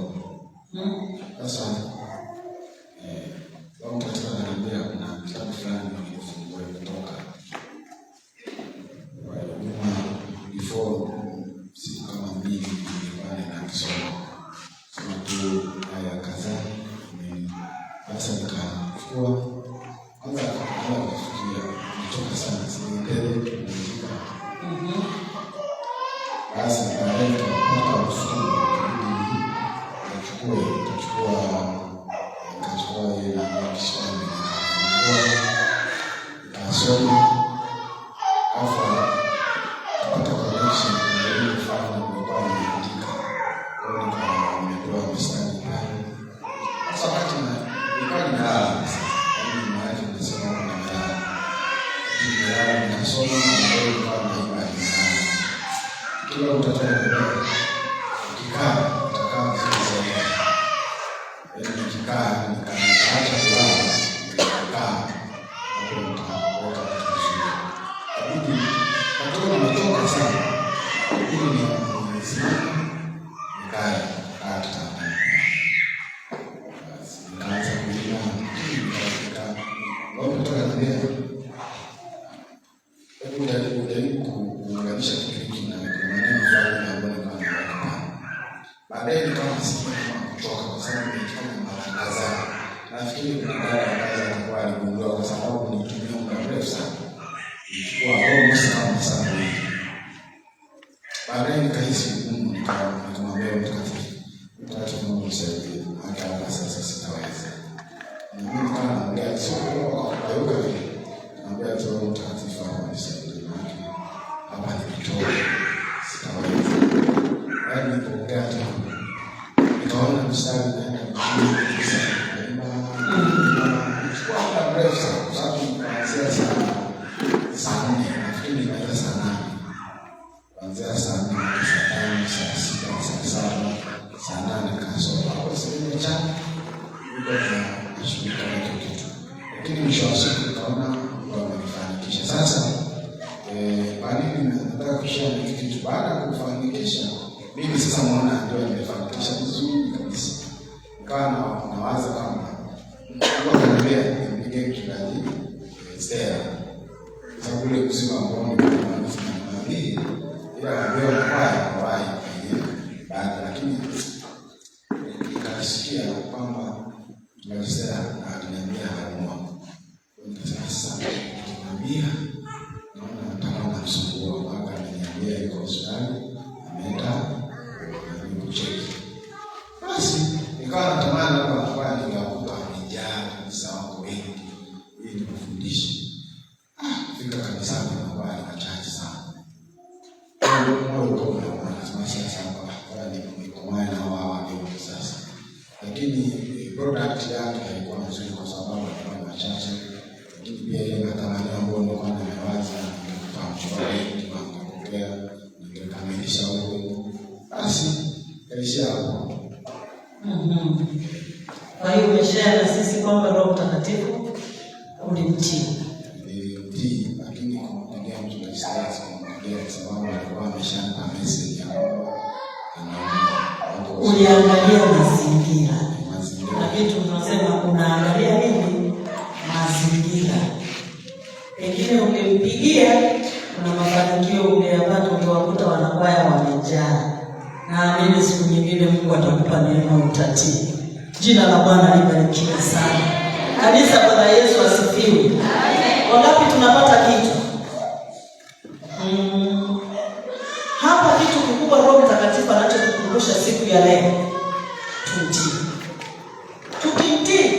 Sasa Roho Mtakatifu ananiambia kuna kitabu fulani nilifungua kutoka before siku kama mbili nilikuwa ninakisoma soma tu aya kadhaa. Sasa nikachukua kwanza kufikia kutoka sana siendelee kupumzika. Basi baadaye nikapata ufunuo nikachukua ile kiswahili nikasoma afa kupata connection na ile mfano nilikuwa nimeandika. Kwa hiyo nimepewa mstari pale nimelala sasa. Yaani maana tunasema kuna nimelala. Nimelala nasoma na leo kama imani sana. Kila utatoka ukikaa utakaa vizuri zaidi. Yaani ukikaa nikaacha kulala nikakaa hapo nitakuwa kushika. Lakini katoka nimetoka sana. Ili ni simama nikae hata nikaanza kulia ujaribu kuunganisha kitu hiki na maneno fulani ambayo nilikuwa baadaye nikawa nasikia kama kutoka kwa sababu nilifanya mara kadhaa. Nafikiri kuna mara kadhaa nilikuwa aligundua kwa sababu nilitumia muda mrefu sana. Ilikuwa almost sana hivi. Baadaye nikahisi ngumu, nikamwambia mtakatifu Mungu nisaidie, hata sasa sitaweza. Mimi kama naongea sio kwa yoga vile. Naambia tu mtakatifu nisaidie, hapa nikitoka sitaweza. Yaani nilipoongea tu nikaona mstari naenda kujibu kwa muda mrefu sana, kwa sababu kuanzia saa 4 nafikiri nikaanza saa 8. Kuanzia saa 4, saa 5, saa 6, saa 7, saa 8 kasoro. Hapo sasa nimechana. Niko na shughulika na kitu. Lakini mwisho wa siku nikaona wamenifanikisha. Sasa kwa nini nataka kushare na kitu baada ya kufanikisha? Mimi sasa naona ndio nimefanikisha vizuri kabisa. Nikawa nawaza kama naambia nipige mchungaji Stella. Sababu ile kusema ambao ni nabii ila ndio nakwaya kwaya baada, lakini nikasikia kwamba tunasema ananiambia haumwa. Nikasema sasa nikamwambia naona nataka kumsumbua mpaka ananiambia yuko hospitali ameenda kucheki. Basi nikawa natamani hapa kwaya ningeakupa vijana kabisa wako wengi ili nifundishe. Fika kanisani na kwaya ni wachache sana. Lakini product yake haikuwa nzuri kwa sababu alikuwa machache. Lakini pia ile matamani ambayo nilikuwa nimewaza nikamchukua nikamwambia nikakamilisha huko. Basi kaisha hapo. Kwa hiyo umeshare na sisi kwamba Roho Mtakatifu ulimtii. Nilimtii, lakini kumpigia mtu risasi kumpigia kwa sababu alikuwa ameshanipa message ya kwamba uliangalia mazingira. Na kitu tunasema unaangalia nini? Mazingira. Pengine ungempigia kuna mafanikio ungeyapata, ungewakuta wanakwaya wamejaa. Naamini siku nyingine Mungu atakupa neema utatii. Jina la Bwana libarikiwe sana. Kanisa, Bwana Yesu asifiwe. Wangapi tunapata kitu? Hapa kitu kikubwa Roho Mtakatifu anachokukumbusha siku ya leo. Tutii. Tukitii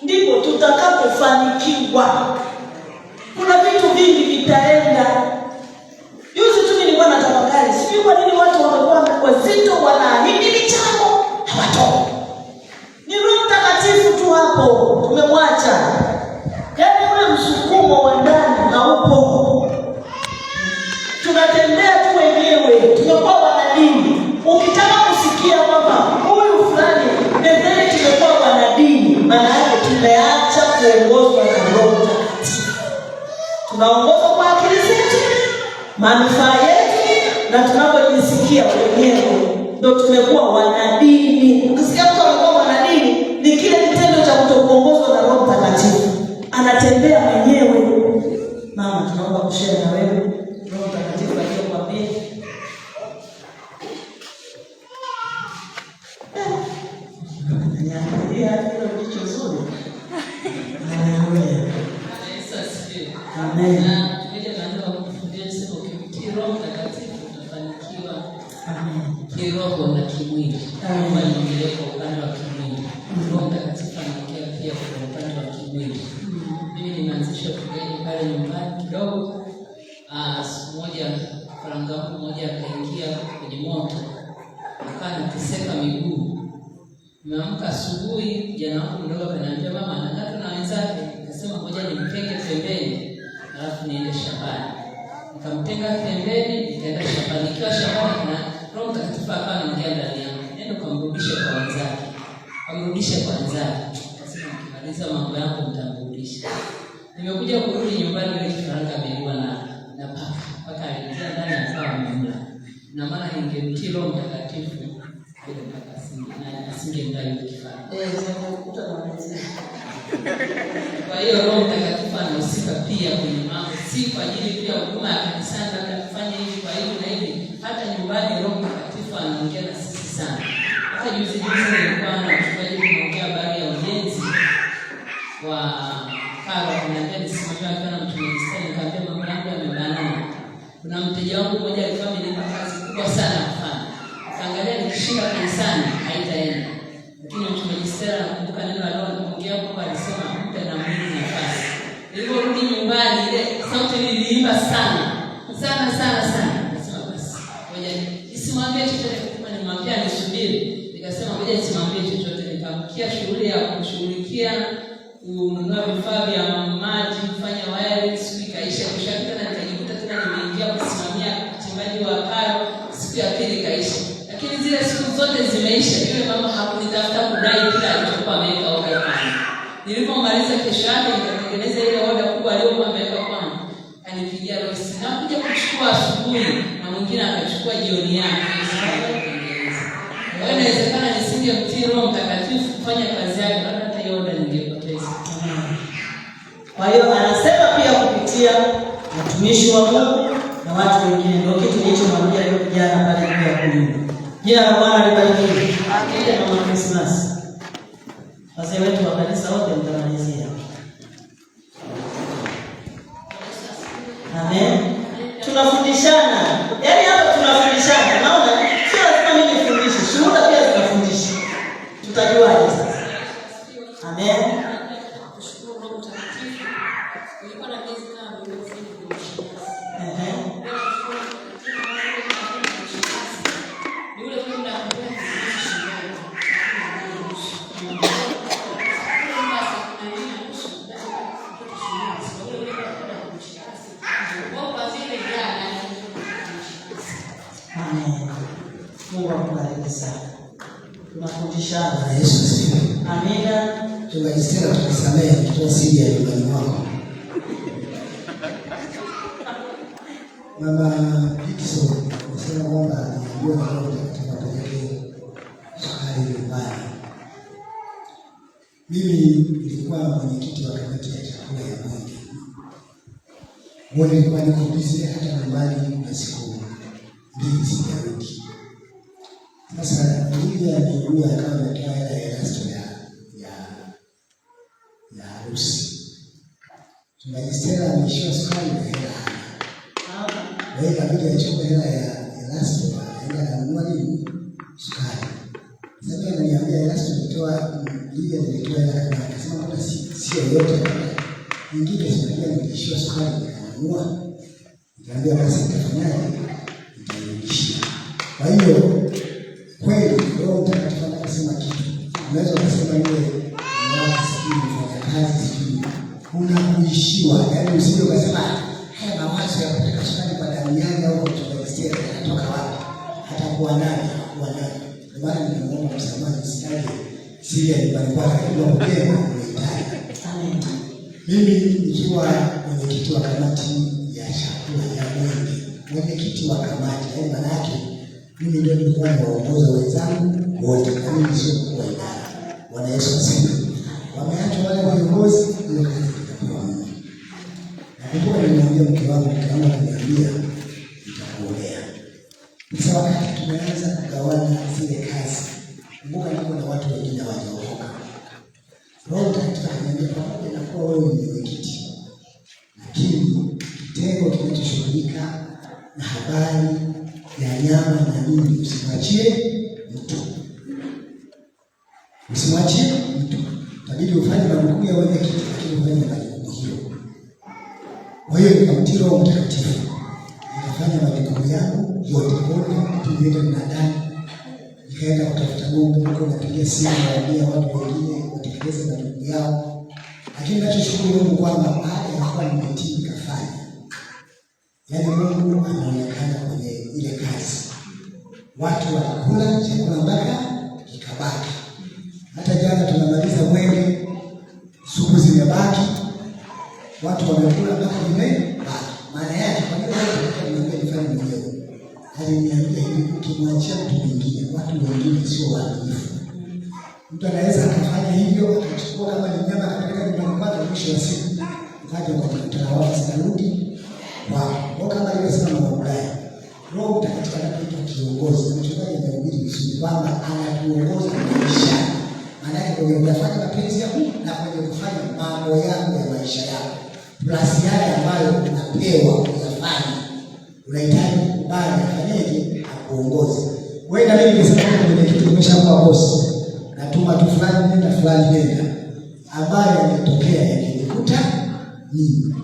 ndipo tutakapofanikiwa. Kuna vitu vingi vitaenda. Juzi tu nilikuwa natafakari, sijui kwa nini watu wamekuwa wazito wanaahidi michango hawatoi. Ni Roho Mtakatifu tu hapo tumemwacha. Yaani ule msukumo wa ndani haupo. Tunatembea tu wenyewe, tumekuwa wanadini. Ukitaka kusikia kwamba huyu fulani ndio tumekuwa wanadini, maana yake tumeacha kuongozwa na Roho Mtakatifu. Tunaongozwa kwa akili zetu, manufaa yetu na tunapojisikia wenyewe ndio tumekuwa wanadini. Ukisikia mtu anakuwa wanadini ni kile kitendo cha kutokuongozwa na Roho Mtakatifu. Anatembea mwenyewe. Mama, tunaomba kushare na wewe Roho Mtakatifu aliyokuambia. Niangalia hilo jicho zuri. Haleluya. Amen. Ngoja naanza kufundisha sema ukimtii Roho Mtakatifu utafanikiwa. Amen. Kiroho na kimwili. Kama ilivyo kwa upande wa kimwili. Roho Mtakatifu anaongea pia kwa upande wa kimwili. Mimi nimeanzisha kugeni pale nyumbani kidogo. Siku moja faranga mmoja akaingia kwenye moto. Akawa anateseka miguu. Nimeamka asubuhi, kijana wangu mdogo akaniambia mama anataka na wenzake. Nikasema ngoja nimtenge pembeni alafu niende shambani. Nikamtenga pembeni, nikaenda shambani. Nikiwa shambani na Roho Mtakatifu akawa anaongea ndani yangu. Nenda kumrudisha kwa wenzake. Amrudishe kwa wenzake. Nikasema nikimaliza mambo yangu nitamrudisha. Nimekuja kurudi nyumbani ile kifaranga ameliwa na paka. Paka aliingia ndani akawa amemla. Na maana ningemtii Roho Mtakatifu ile paka asingemdai kifaranga. Kwa hiyo Roho Mtakatifu anahusika pia kwenye mambo, si kwa ajili pia huduma ya kanisani labda kufanya hivi kwa hivi na hivi. Hata nyumbani Roho Mtakatifu anaongea na sisi sana. Hata juzi nilikuwa na mchungaji tunaongea habari ya ujenzi wa karo, ananiambia nisimamie akiwa na mtumishi sana. Nikamwambia mambo yangu yamebanana. Kuna mteja wangu mmoja alikuwa amenipa kazi kubwa sana kufanya. Akaangalia nikishinda kanisani haitaenda. Lakini mtumishi Stella nakumbuka neno la Roho anaongea kwamba alisema mpe na Mungu nafasi. Niliporudi nyumbani ile sauti iliimba sana. Nasema basi ngoja nisimwambie chochote, kama nimwambia nisubiri. Nikasema ngoja nisimwambie chochote, nikamkia shughuli ya kushughulikia kununua vifaa vya maji, kufanya wiring, siku ikaisha. Kisha tena nikajikuta tena nimeingia kusimamia uchimbaji wa karo, siku ya pili ikaisha. Lakini zile siku zote zimeisha, yule mama hakunitafuta kudai kila alichokuwa ameweka oda pale. Nilipomaliza kesho yake nikatengeneza ile oda kubwa aliyokuwa ameweka kwangu. Kanipigia Rosi, na kuja kuchukua asubuhi na mwingine akachukua jioni yake. Kwa hiyo inawezekana nisingemtii Roho Mtakatifu kufanya kazi yake, hata hiyo oda ningepoteza. Kwa hiyo anasema pia kupitia watumishi wa Mungu na watu wengine, ndio kitu nilichomwambia leo kijana pale juu ya kuimba. Jina la Bwana libarikiwe. Amina. Mama Christmas. Wazee wetu wa kanisa wote mtamalizia. Amen. Tunafundishana. Yaani hapa tunafundishana. Naona sio lazima mimi nifundishe. Shuhuda pia tunafundisha. Tutajuaje sasa? Amen. Mungu akubariki sana. Tunafundishana. Yesu asifiwe. Amina. Tunajisema tukisamehe kutoa siri ya nyumbani mwako. Mama Dikson anasema kwamba ndio ndio katika peleke sukari nyumbani. Mimi nilikuwa mwenyekiti wa kamati ya chakula ya Mwenge. Mwenge nilikuwa niko busy hata nyumbani na siku mbili sijarudi. Sasa nilikuja nijua kama natoa hela ya Erasto ya harusi. Tunajisema ameishiwa sukari na hela. Wewe kabidi achukue hela ya Erasto aenda kununua nini? Sukari. Sasa ananiambia Erasto nitoa ile nilitoa hela kama akasema hata sio yote. Nyingine sikuja nilishiwa sukari nikanunua. Nikamwambia basi nitafanyaje? Nitarudishia. Kwa hiyo kweli Roho Mtakatifu anasema kitu. Unaweza kusema yule kazi unakuishiwa, yaani usije ukasema haya mawazo ya kutaka sukari kwa damu yangu au kutoka yanatoka wapi? Hatakuwa nani? Hakuwa nani? Kwa maana ninaomba msamaha nisikaje siri ya nyumbani kwake kwa kupema unahitaji. Amen. Mimi nikiwa mwenyekiti wa kamati ya chakula ya Mwenge, mwenyekiti wa kamati, yaani maana yake mimi ndio nilikuwa naongoza wenzangu wote, mimi sio kwa idara. Bwana Yesu asifiwe. Wameacha wale viongozi ile kazi ikapewa mimi. Nakumbuka nilimwambia mke wangu kuniambia nitakuombea. Sasa wakati tumeanza kugawana zile kazi, kumbuka niko na watu wengine hawajaokoka. Roho Mtakatifu ananiambia pamoja na kuwa wewe ni mwenyekiti, lakini kitengo kinachoshughulika na habari ya nyama na nini usimwachie mtu. Usimwachie mtu. Tabidi ufanye majukumu ya mwenyekiti, lakini ufanye majukumu hiyo. Kwa hiyo nikamtii Roho Mtakatifu. Nikafanya majukumu yangu yote. Kwa hiyo tulienda na ndani nikaenda kutafuta Mungu, huko napigia simu naambia watu wengine watekeleze majukumu yao. Lakini ninachoshukuru Mungu kwamba baada ya kuwa nimetii nikafanya, yaani Mungu anaonekana kwenye ile kazi. Watu walikula chakula mpaka kikabaki. Hata jana tunamaliza mwenge, supu zimebaki, watu wamekula mpaka vimebaki. Maana yake kwa nini watu wanaambia nifanye mwenyewe? Aliniambia hivi, ukimwachia mtu mwingine, watu wengine sio waaminifu. Mtu anaweza akafanya hivyo, akachukua kama ni nyama akapeleka nyumbani kwake, mwisho wa siku ukaja kwa mtaalamu zikarudi kwa kama alivyosema Mwaulai. Roho Mtakatifu anapoitwa kiongozi, mchungaji anahubiri vizuri kwamba anatuongoza maisha. Maana yake kwenye kufanya mapenzi ya Mungu na kwenye kufanya mambo yako ya maisha yako. Plus yale ambayo unapewa kuyafanya. Unahitaji kubali afanyeje akuongoze. Wewe na mimi nimesema kwenye kitu tumeshakuwa bosi. Natuma tu fulani nenda fulani nenda. Ambayo yametokea yakinikuta mimi.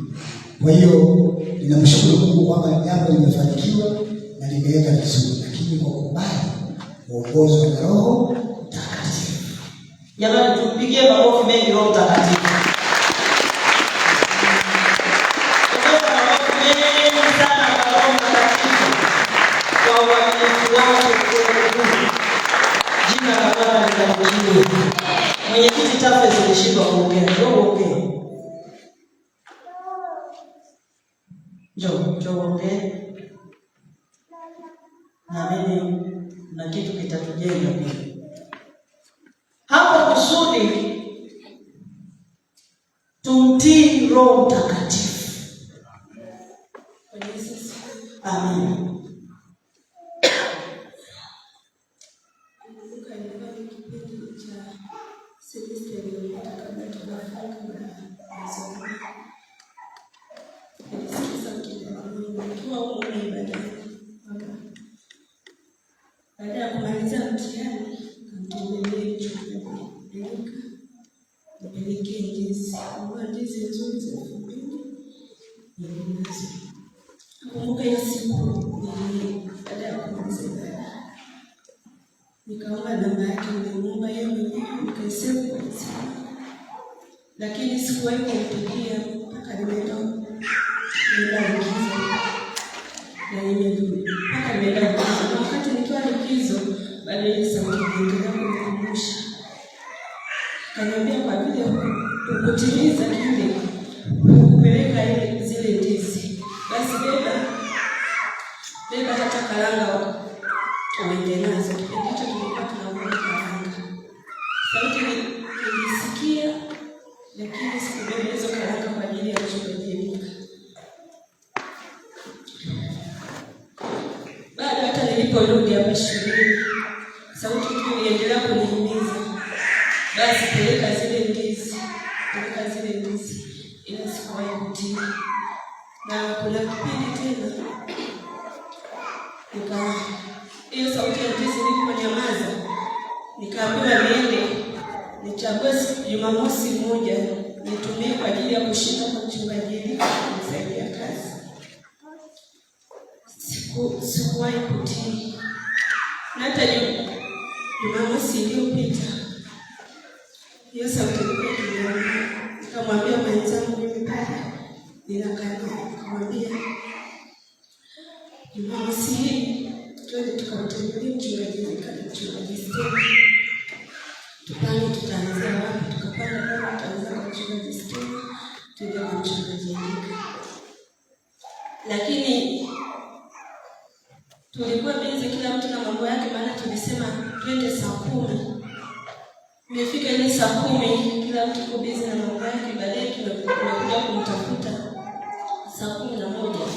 Kwa hiyo ninamshukuru Mungu kwamba jambo limefanikiwa na limeenda vizuri, lakini kwa kubali kuongozwa na Roho Mtakatifu. Jamani, tupigie makofi mengi Roho Mtakatifu. Tupigie makofi mengi sana kwa Roho Mtakatifu kwa uaminifu wake kwetu. Jina la Bwana libarikiwe. Mwenyekiti Tafe zilishindwa kuongea. Njoo ongee. Njoo ongee. Na mimi na kitu kitatujenga pia. Hapo kusudi tumtii Roho Mtakatifu. Amen. Baada ya kumaliza mtihani, nikamtembelea mchungaji Erika, nipelekee ndizi. Ambayo ndizi nzuri za 2000. Nakumbuka hiyo siku baada ya kumaliza ibada, nikaomba namba yake, nilimwomba yeye mwenyewe, nikaisave kwa simu. Lakini sikuwahi kumpigia mpaka nimeenda likizo. Na nimerudi mpaka nimeenda likizo. Na wakati nikiwa likizo, bado ile sauti iliendelea kunikumbusha. Kaniambia kwa vile ukutimiza kile kupeleka ile zile ndizi, basi beba hata karanga uende nazo. Kipindi hicho tulikuwa tunavuna karanga. Sauti nilisikia, lakini sikubeba hizo karanga kwa ajili ya mchungaji Erika. Baada hata niliporudi hapa shuleni, sauti tu iliendelea kunihimiza, basi peleka zile ndizi, ila sikuwahi kutii. Na kuna kipindi tena hiyo sauti ya ndizi iliponyamaza, nikaambiwa niende nichague Jumamosi moja nitumie kwa ajili ya kushinda kwa mchungaji Erika kumsaidia kazi. Sikuwahi kutii. Na hata Jumamosi iliyopita, hiyo sauti ilikuwa ikiniambia, nikamwambia mwenzangu mimi pale ninakaa, nikamwambia Jumamosi hii twende tukamtembelee mchungaji Erika na mchungaji Stella. Tupange tutaanzia wapi, tukapanga kama tutaanza kwa mchungaji Stella, tuende kwa mchungaji Erika. Lakini tulikuwa busy kila mtu na mambo yake, maana tulisema twende saa 10. Imefika ile saa 10, kila mtu yuko busy na mambo yake. Baadaye tunakuja kumtafuta saa 11.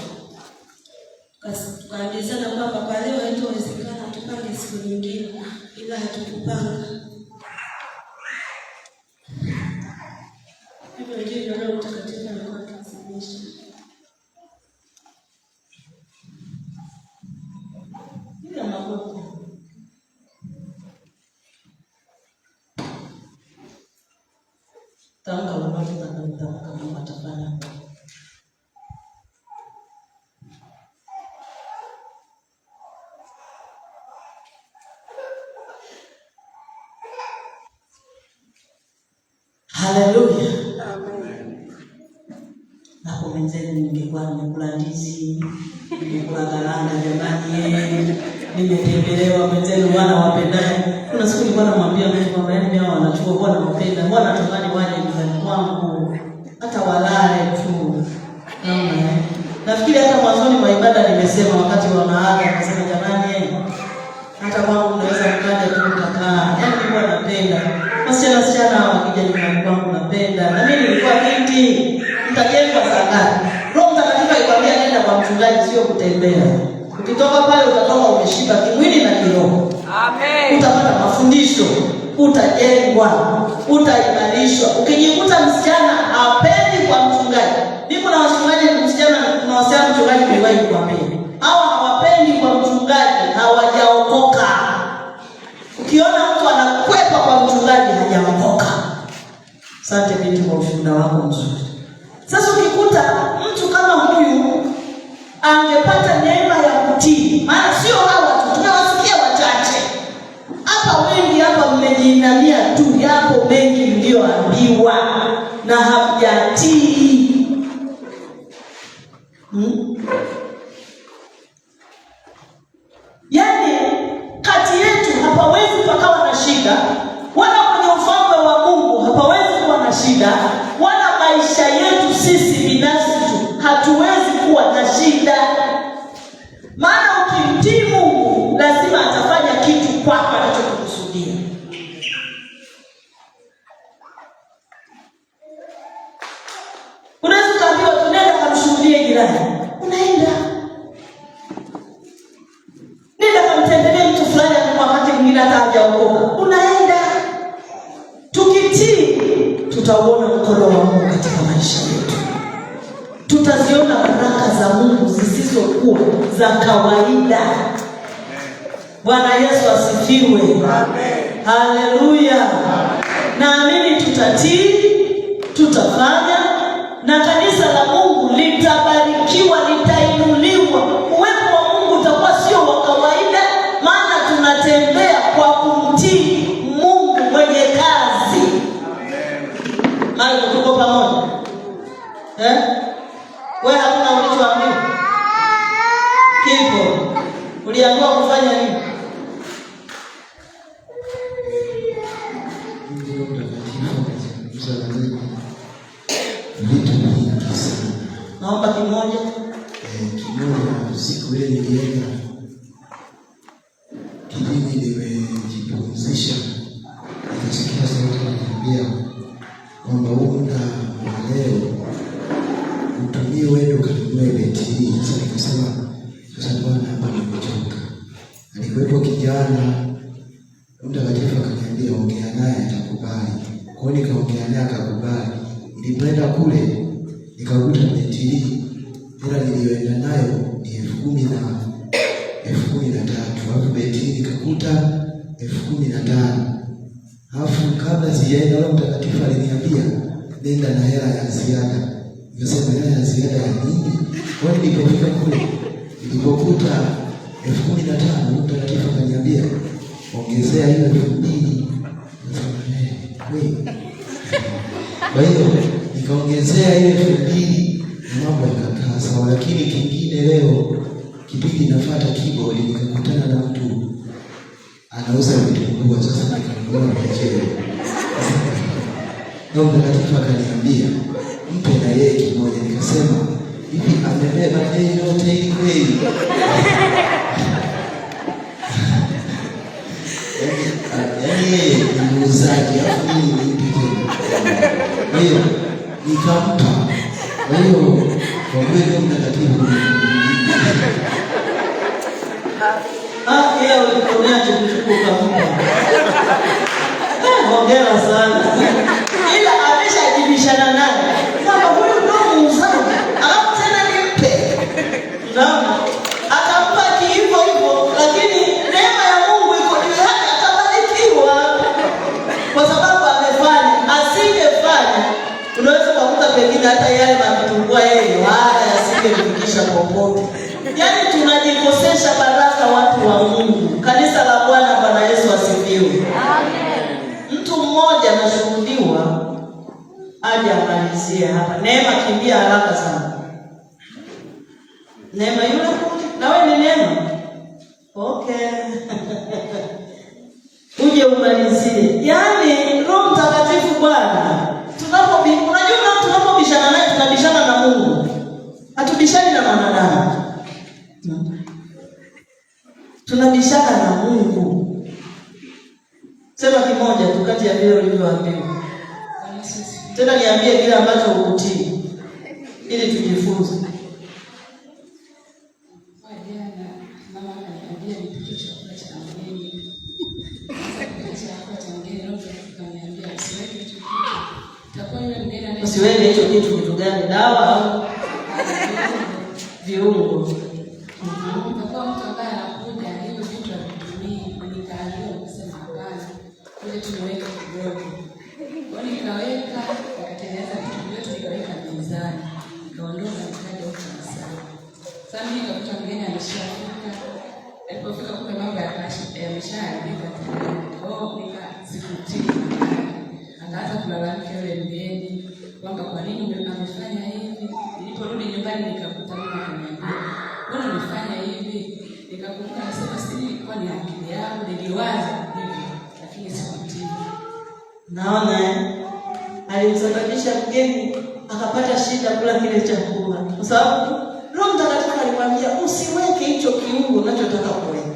Tukaambizana kwamba kwa leo haitowezekana, tupange siku nyingine, ila hatukupanga. Hivyo ndivyo Roho Mtakatifu alikuwa akifundisha. Bila magogo. Tamka lolote utakamtamka Mungu atafanya. Haleluya. Amen. Hapo mwenzenu ningekuwa nimekula ndizi, nimekula karanga jamani, nimetembelewa mwenzenu wana wapendani. Kuna siku nilikuwa namwambia mtu kwamba yani mimi wanachukua bwana wapenda, bwana natamani waje nyumbani kwangu hata walale tu. Nafikiri hata mwanzoni mwa ibada nimesema wakati wa maaga nasema jamani hata kwangu unaweza mkaja tu mkakaa. Yaani nilikuwa napenda. Wasichana wakija nyumbani kwangu napenda. Na mimi nilikuwa binti mtajengwa sana. Roho Mtakatifu alikwambia nenda kwa mchungaji sio kutembea. Ukitoka pale utatoka umeshiba kimwili na kiroho. Amen. Utapata mafundisho, utajengwa, utaimarishwa. Ukijikuta msichana hapendi kwa mchungaji. Niko na wachungaji msichana na wasichana mchungaji niwahi kuambia. Hawa hawapendi kwa mchungaji, hawajaokoka. Ukiona mtu anakwepa kwa mchungaji hajaokoka. Asante binti kwa ushuhuda wako mzuri. Sasa ukikuta mtu kama huyu angepata neema ya kutii, maana sio hawa tu, tunawasikia wachache. Hapa wengi hapa mmejinamia tu, yapo mengi mlioambiwa na hamjatii. Yaani kati yetu hapawezi pakawa na shida, wala kwenye ufalme wa Mungu hapawezi kuwa na shida, wala maisha yetu sisi binafsi tu hatuwezi kuwa na shida. Maana ukimtii Mungu lazima atafanya kitu kwako anachokusudia. Unaweza kuambiwa tunaenda kumshuhudia jirani. Unaenda. Nenda kumtembelea mtu fulani wakati mwingine hata hajaokoka. Unaenda. Tukitii tutauona mkono wa Mungu katika maisha yetu. Tutaziona baraka za Mungu zisizokuwa za kawaida. Bwana Yesu asifiwe. Amen. Haleluya. Naamini tutatii, tutafanya na kanisa la Mungu litabarikiwa, litainuliwa. Uwepo wa Mungu utakuwa sio wa kawaida, maana tunatembea kwa kumtii Mungu mwenye kazi. Amen. Mali tuko pamoja. Wewe hakuna ulichoambiwa? Kipo. Uliambiwa kufanya nini? Vitu vingi sana. Naomba kimoja. Kimoja siku ile nilienda kijiji nimejipumzisha. Nikasikia sauti inaniambia kwamba muda wa leo utumie wewe ukanunue betri. Sasa nikasema sasa bwana hapa nimechoka. Alikuwepo kijana Mtakatifu akaniambia ongea naye atakubali. Kwa hiyo nikaongea naye akakubali. Nilipoenda kule nikakuta betri ila niliyoenda nayo ni 10,013. Alafu betri nikakuta 15,000. Alafu kabla sijaenda Roho Mtakatifu aliniambia nenda na hela ya ziada. Nikasema hela ya ziada ya nini? Kwa hiyo nilipofika kule nilipokuta 15,000, Roho Mtakatifu akaniambia ongezea hiyo 2,000. Kwa hiyo nikaongezea ile 2,000 na mambo yakakaa sawa. Lakini kingine leo kipindi nafuata keyboard nikakutana na mtu anauza vitumbua. Sasa nikanunua mchele. Roho Mtakatifu akaniambia mpe na yeye kimoja. Nikasema hivi amebeba bei yote hii kweli? Yaani yeye ni muuzaji alafu mimi ni mpishi. Kwa hiyo nikampa. Kwa hiyo kwa kweli Roho Mtakatifu yeye uliponaje kuchukua kumpa. Hongera sana. Ila ameshajibishana naye. Kama huyu ndio muuzaji, alafu tena nimpe. Naam. Akampa hivyo hivyo, lakini neema ya Mungu iko juu yake, atabarikiwa. Kwa sababu amefanya, asingefanya. Unaweza kukuta pengine hata yale matungua yeye wala yasingefikisha popote. Yaani tunajikosesha baraka watu wa Mungu. Kanisa la Bwana, Bwana Yesu asifiwe. Amen. Mtu mmoja anashuhudiwa aje amalizie hapa. Neema, kimbia haraka sana. Neema yule, na wewe ni Neema? Okay. Uje umalizie. Yaani Roho Mtakatifu Bwana, unajua tunapobishana naye tunabishana na Mungu. Hatubishani na wanadamu. Tunabishana na Mungu. Sema kimoja tu kati ya vile ulivyoambiwa. Tena niambie kile ambacho ukutii ili tujifunze. Usiweke hicho kitu. Kitu gani? Dawa au viungo? Kwa mtu ambaye anakuja hiyo vitu havitumii, nikaambiwa kusema hapana, ile tunaweka kidogo. Kwa nikaweka, nikatengeneza vitu vyote nikaweka mezani. Nikaondoka nikaja huko mezani. Sasa mimi nikakuta mgeni ameshafika. Alipofika kumbe mambo yameshaharibika tayari. Kwa hiyo nikasikutii. Akaanza kulalamika yule mgeni kwamba kwa nini umefanya hivi? Niliporudi nyumbani nikakuta mama akaniambia, "Mbona umefanya hivi?" Nikakumbuka nasema si ilikuwa ni akili yangu, niliwaza hivi, lakini sikutii. Naona alimsababisha mgeni akapata shida kula kile chakula. Kwa sababu Roho Mtakatifu alimwambia usiweke hicho kiungo unachotaka kuweka.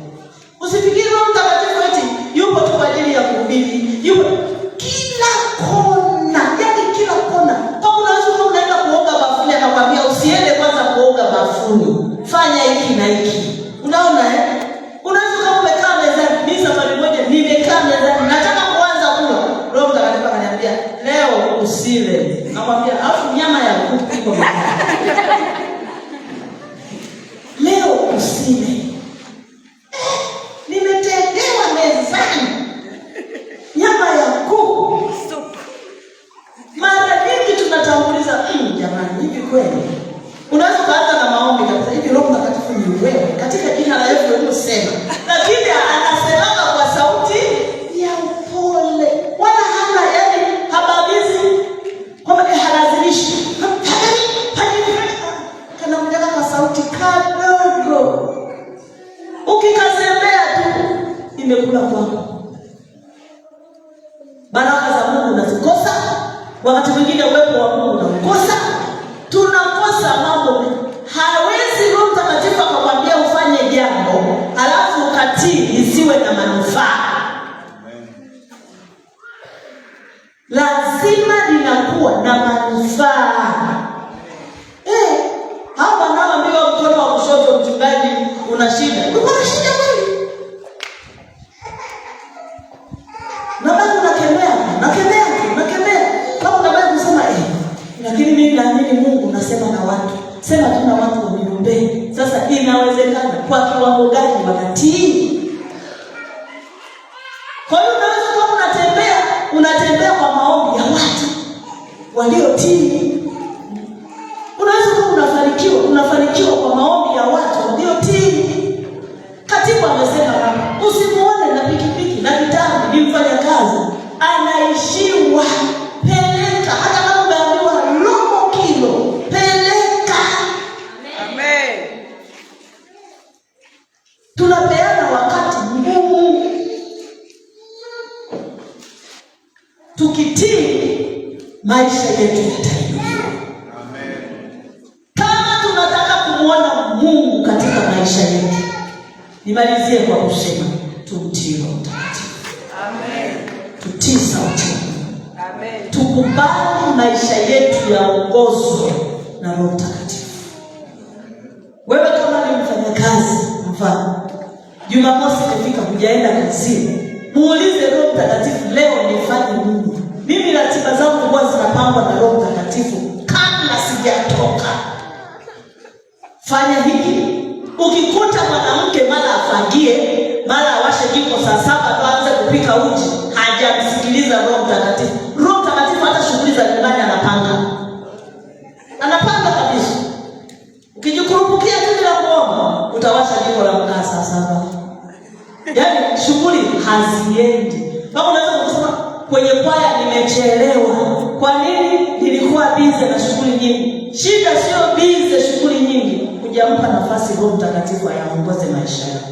Usifikiri Roho Mtakatifu eti yupo tu kwa ajili ya kuhubiri. Yupo kila kona, yaani kila kona. Kama unaweza unaenda kuoga bafuni anakuambia usiende kwanza kuoga bafuni. Fanya hiki na hiki. Unaona Unaweza kama umekaa mezani, mimi safari moja nimekaa mezani, nataka kuanza kula. Roho Mtakatifu ananiambia, "Leo usile." Nakwambia, "Alafu nyama ya kuku iko mezani." Leo usile. Nimetengewa mezani nyama ya kuku. Mara nyingi tunatanguliza, jamani hivi kweli? Unaweza kuanza na maombi kabisa, hivi Roho Mtakatifu ni wewe katika jina la Yesu unasema. Lakini anasema kwa sauti ya upole. Wala hana hababizi kwamba halazimishi. Kana mjaka kwa sauti kadogo. Ukikazembea tu imekula kwako. Baraka za Mungu unazikosa, wakati mwingine uwepo wa Mungu unakosa. Tunakosa mambo. Hawezi Roho Mtakatifu akamwambia ufanye jambo alafu ukatii isiwe na manufaa. Lazima linakuwa na manufaa. Hapa naambiwa mkono wa kushoto mchungaji una shida. Uko na shida kweli? Na bado unakemea. Kama unabaki kusema lakini mimi naamini Mungu, nasema na watu. Sema tu na watu waniombee. Sasa inawezekana kwa kiwango gani wanatii? Kwa hiyo unaweza kama unatembea kwa maombi ya watu waliotii. Unaweza kama unafanikiwa kwa maombi ya watu waliotii. Katibu amesema usimuone na pikipiki na vitabu ni mfanya kazi. Anaishiwa. Peleka hata kama umeambiwa robo kilo. Peleka. Amen. Tunapeana wakati mgumu. Tukitii maisha yetu yatainuliwa. Amen. Kama tunataka kumuona Mungu katika maisha yetu, nimalizie kwa kusema tumtii Roho Mtakatifu. Amen. Tutii sauti. Amen. Tukubali maisha yetu yaongozwe na Roho Mtakatifu. Wewe kama ni mfanyakazi, mfano Jumamosi ikifika hujaenda kazini, muulize Roho Mtakatifu, leo nifanye nini? Mimi ratiba zangu huwa zinapangwa na Roho Mtakatifu kabla sijatoka. Fanya hiki. Ukikuta mwanamke mara afagie, mara awashe jiko saa 7 tuanze kupika uji, hajamsikiliza Roho Mtakatifu. Roho Mtakatifu hata shughuli za nyumbani anapanga kabisa. Ukijikurupukia tu bila kuomba, utawasha jiko la mkaa saa 7. Yaani shughuli haziendi. Kama unaweza kusema kwenye kwaya bize na shughuli nyingi. Shida sio bize shughuli nyingi, hujampa nafasi Roho Mtakatifu ayaongoze maisha yako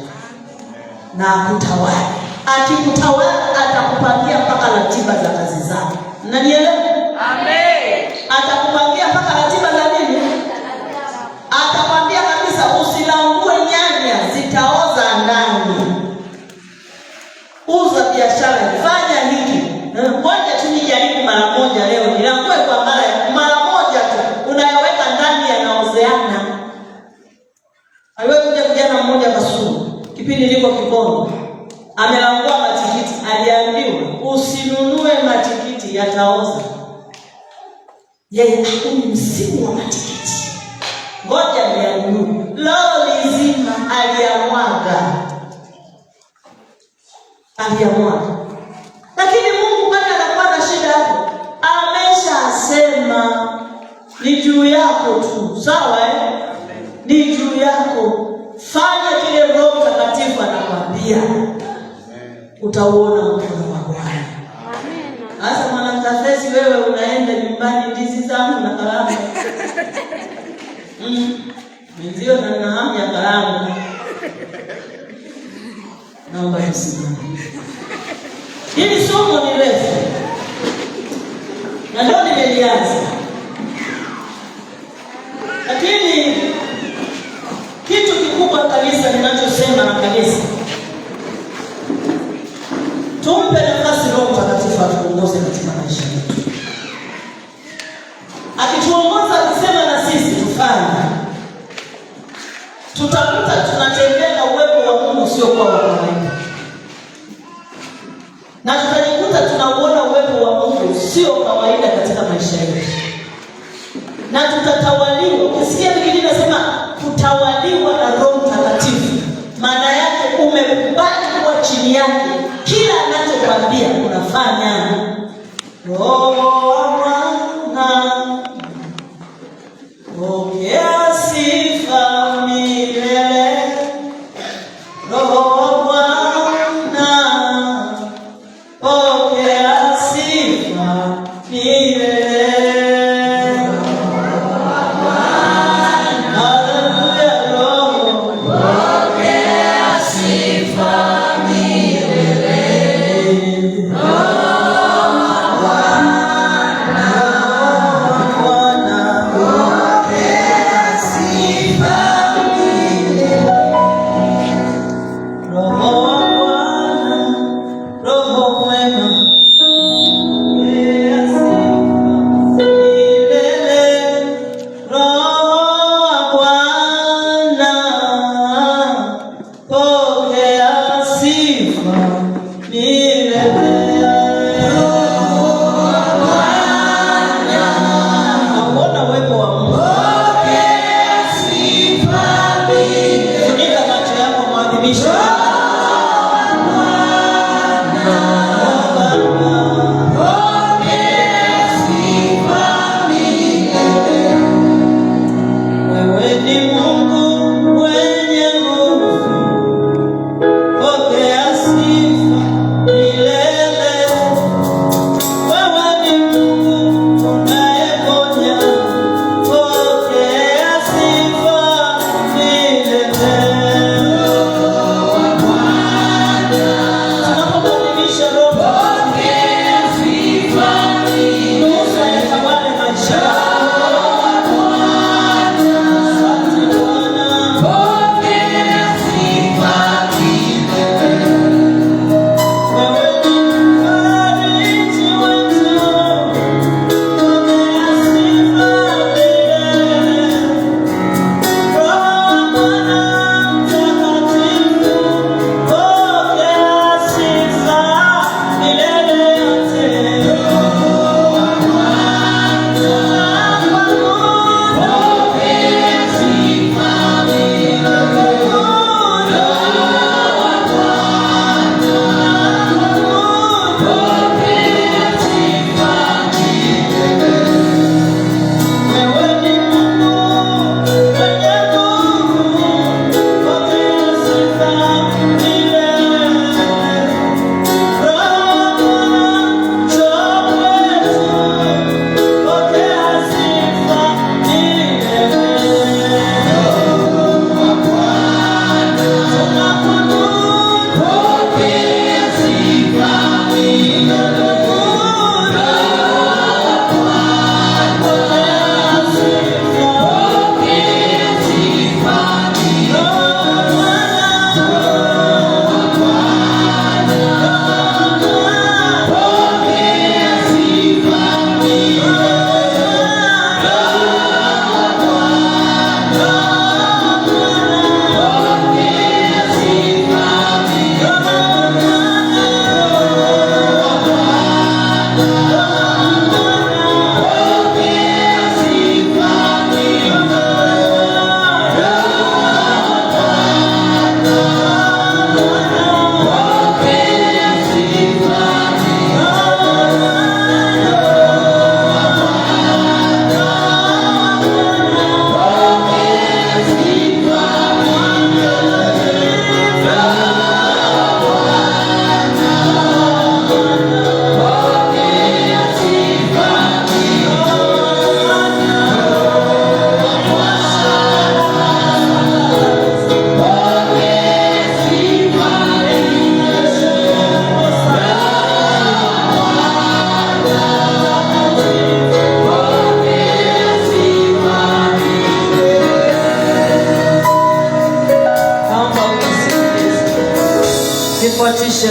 na kutawala. Akikutawala atakupangia mpaka ratiba za kazi zako. Mnanielewa? Amen. Atakupangia mpaka ratiba za nini? Atakwambia kabisa usilangue nyanya, zitaoza ndani. Uza biashara, fanya hiki. Ngoja tu nijaribu mara moja leo, nilangue kwa mara moja tu. Unayoweka ndani yanaozeana. Aliwahi kuja kijana mmoja Kasulu, kipindi niko Kibondo. Amelangua matikiti, aliambiwa usinunue matikiti yataoza. Yeye ni msimu wa matikiti. Ngoja nianunue. Leo lizima aliamwaga. Lakini Mungu bado anakuwa na shida hapo. Ameshasema ni juu yako tu. Sawa Ni juu yako. Fanya kile Roho Mtakatifu anakuambia. Utauona mkono wa Bwana. Sasa mwanamtafesi wewe unaenda nyumbani ndizi zangu na karanga. Ndio na hamu ya karanga. Naomba tusimame. Hili somo ni refu. Na leo nimelianza. Lakini kitu kikubwa kanisa ninachosema na kanisa, tumpe nafasi Roho Mtakatifu atuongoze katika maisha yetu. Akituongoza akisema na sisi tufanye, tutakuta tunatembea na uwepo wa Mungu sio kwa kawaida. Na tutajikuta tunauona uwepo wa Mungu sio kawaida katika maisha yetu. Na tutatawaliwa. Ukisikia Biblia inasema kutawaliwa na Roho Mtakatifu, maana yake umekubali kuwa chini yake. Kila anachokwambia unafanya. Roho wa Bwana, pokea sifa milele. Roho wa Bwana, pokea sifa milele. Roho mwema, pokea sifa.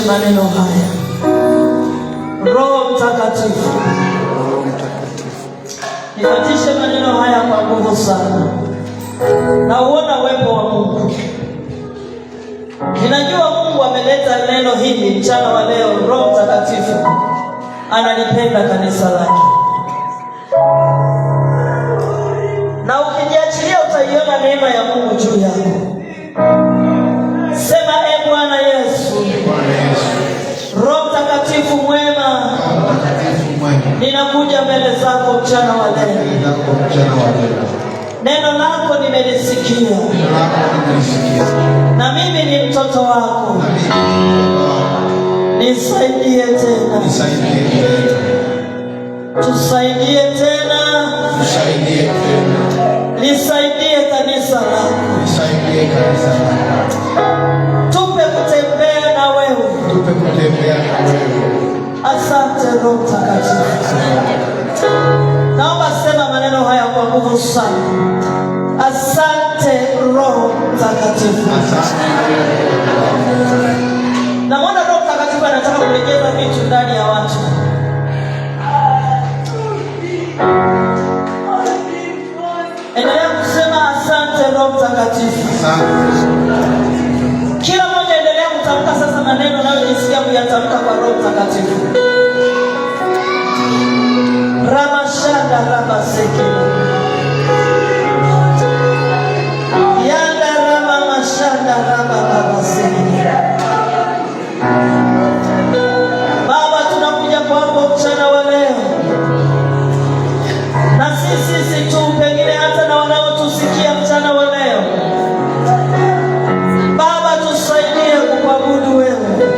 maneno haya. Roho Mtakatifu, nifatishe maneno haya kwa nguvu sana. Na uona uwepo wa Mungu. Ninajua Mungu ameleta neno hili mchana wa leo. Roho Mtakatifu analipenda kanisa lake, na ukijiachilia utaiona neema ya Mungu juu yako. Sema, e Bwana Yesu, Roho Mtakatifu mwema, ninakuja mbele zako mchana wa leo. Neno lako nimelisikia, na mimi ni mtoto wako. Nisaidie tena, tusaidie tena, nisaidie kanisa lako, tupe kutembea na wewe. Asante Roho Mtakatifu. Naomba sema maneno haya kwa nguvu sana. Asante Roho Mtakatifu. Na mwana Roho Mtakatifu anataka kurejeza vitu ndani ya watu. Endelea kusema asante Roho Mtakatifu. Kila mmoja endelea kutamka sasa maneno nayo nisikia kuyatamka kwa Roho Mtakatifu. Ramashanda rabaseke. Yanda rama mashanda rabaseke. Baba, tunakuja kwako mchana wa leo. Na sisi tu, pengine hata na wanaotusikia mchana wa leo. Baba, tusaidie kukuabudu wewe.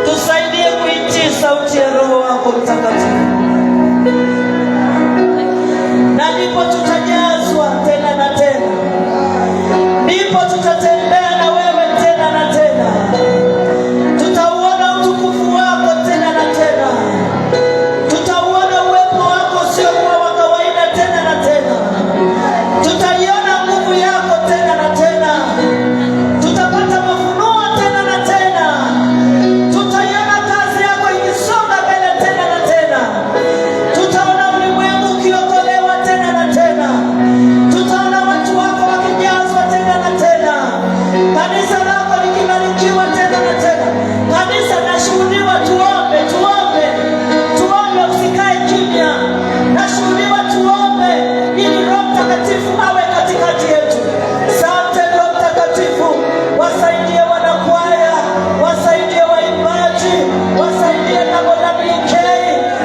Tusaidie kuitii sauti ya Roho wako Mtakatifu. Na ndipo tutajazwa tena na tena. Ndipo tutatembea na wewe tena na tena. Tutauona utukufu wako tena na tena. Tutauona uwepo wako sio wa kawaida tena na tena. Tutaiona nguvu yako tena na tena. Tutapata mafunuo tena na tena. Tutaiona kazi yako ikisonga mbele tena na tena. Tutaona ulimwengu ukiokolewa tena na tena. Tutaona watu wako wakijazwa tena na tena. Kanisa lako likibarikiwa tena na tena. Kanisa nashuhudiwa, tuombe, tuombe. Tuombe, usikae kimya. Nashuhudiwa, tuombe ili Roho Mtakatifu awe katikati yetu. Asante Roho Mtakatifu, wasaidie wanakwaya, wasaidie waimbaji, wasaidie na WK,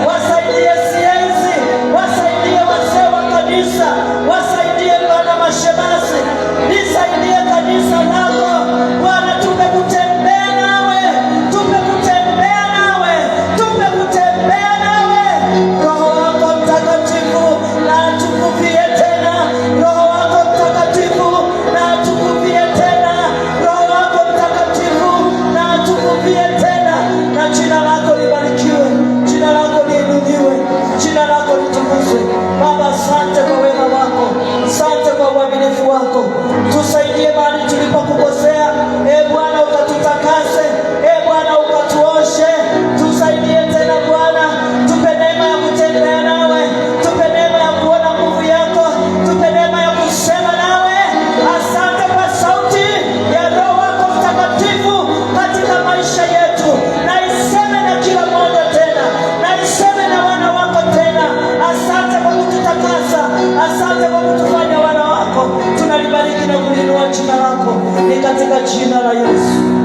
wasaidie sienzi, wasaidie wazee wa kanisa, wasaidie Bwana mashemasi, nisaidie kanisa lako. Bwana, tupe kutembea nawe, tupe kutembea nawe, tupe kutembea nawe. Roho wako Mtakatifu na atukuvie tena. Roho wako Mtakatifu na atukuvie tena. Roho wako Mtakatifu na atukuvie tena. Na jina lako libarikiwe, jina lako liinuliwe, jina lako litukuzwe. Baba, asante kwa wema wako, asante kwa uaminifu wako. Tusaidie mahali tulipokukosea, e Bwana, ukatutakase, e Bwana, ukatuoshe. Tusaidie tena Bwana, tupe neema ya kutembea nawe, tupe neema ya kuona nguvu yako, tupe neema ya kusema nawe. Asante kwa sauti ya Roho wako Mtakatifu katika maisha yetu. Na iseme na kila mmoja tena, na iseme na wana wako tena. Asante kwa kututakasa, asante kwa kutufanya wana wako. Tunalibariki na kulinua jina lako, ni katika jina la Yesu.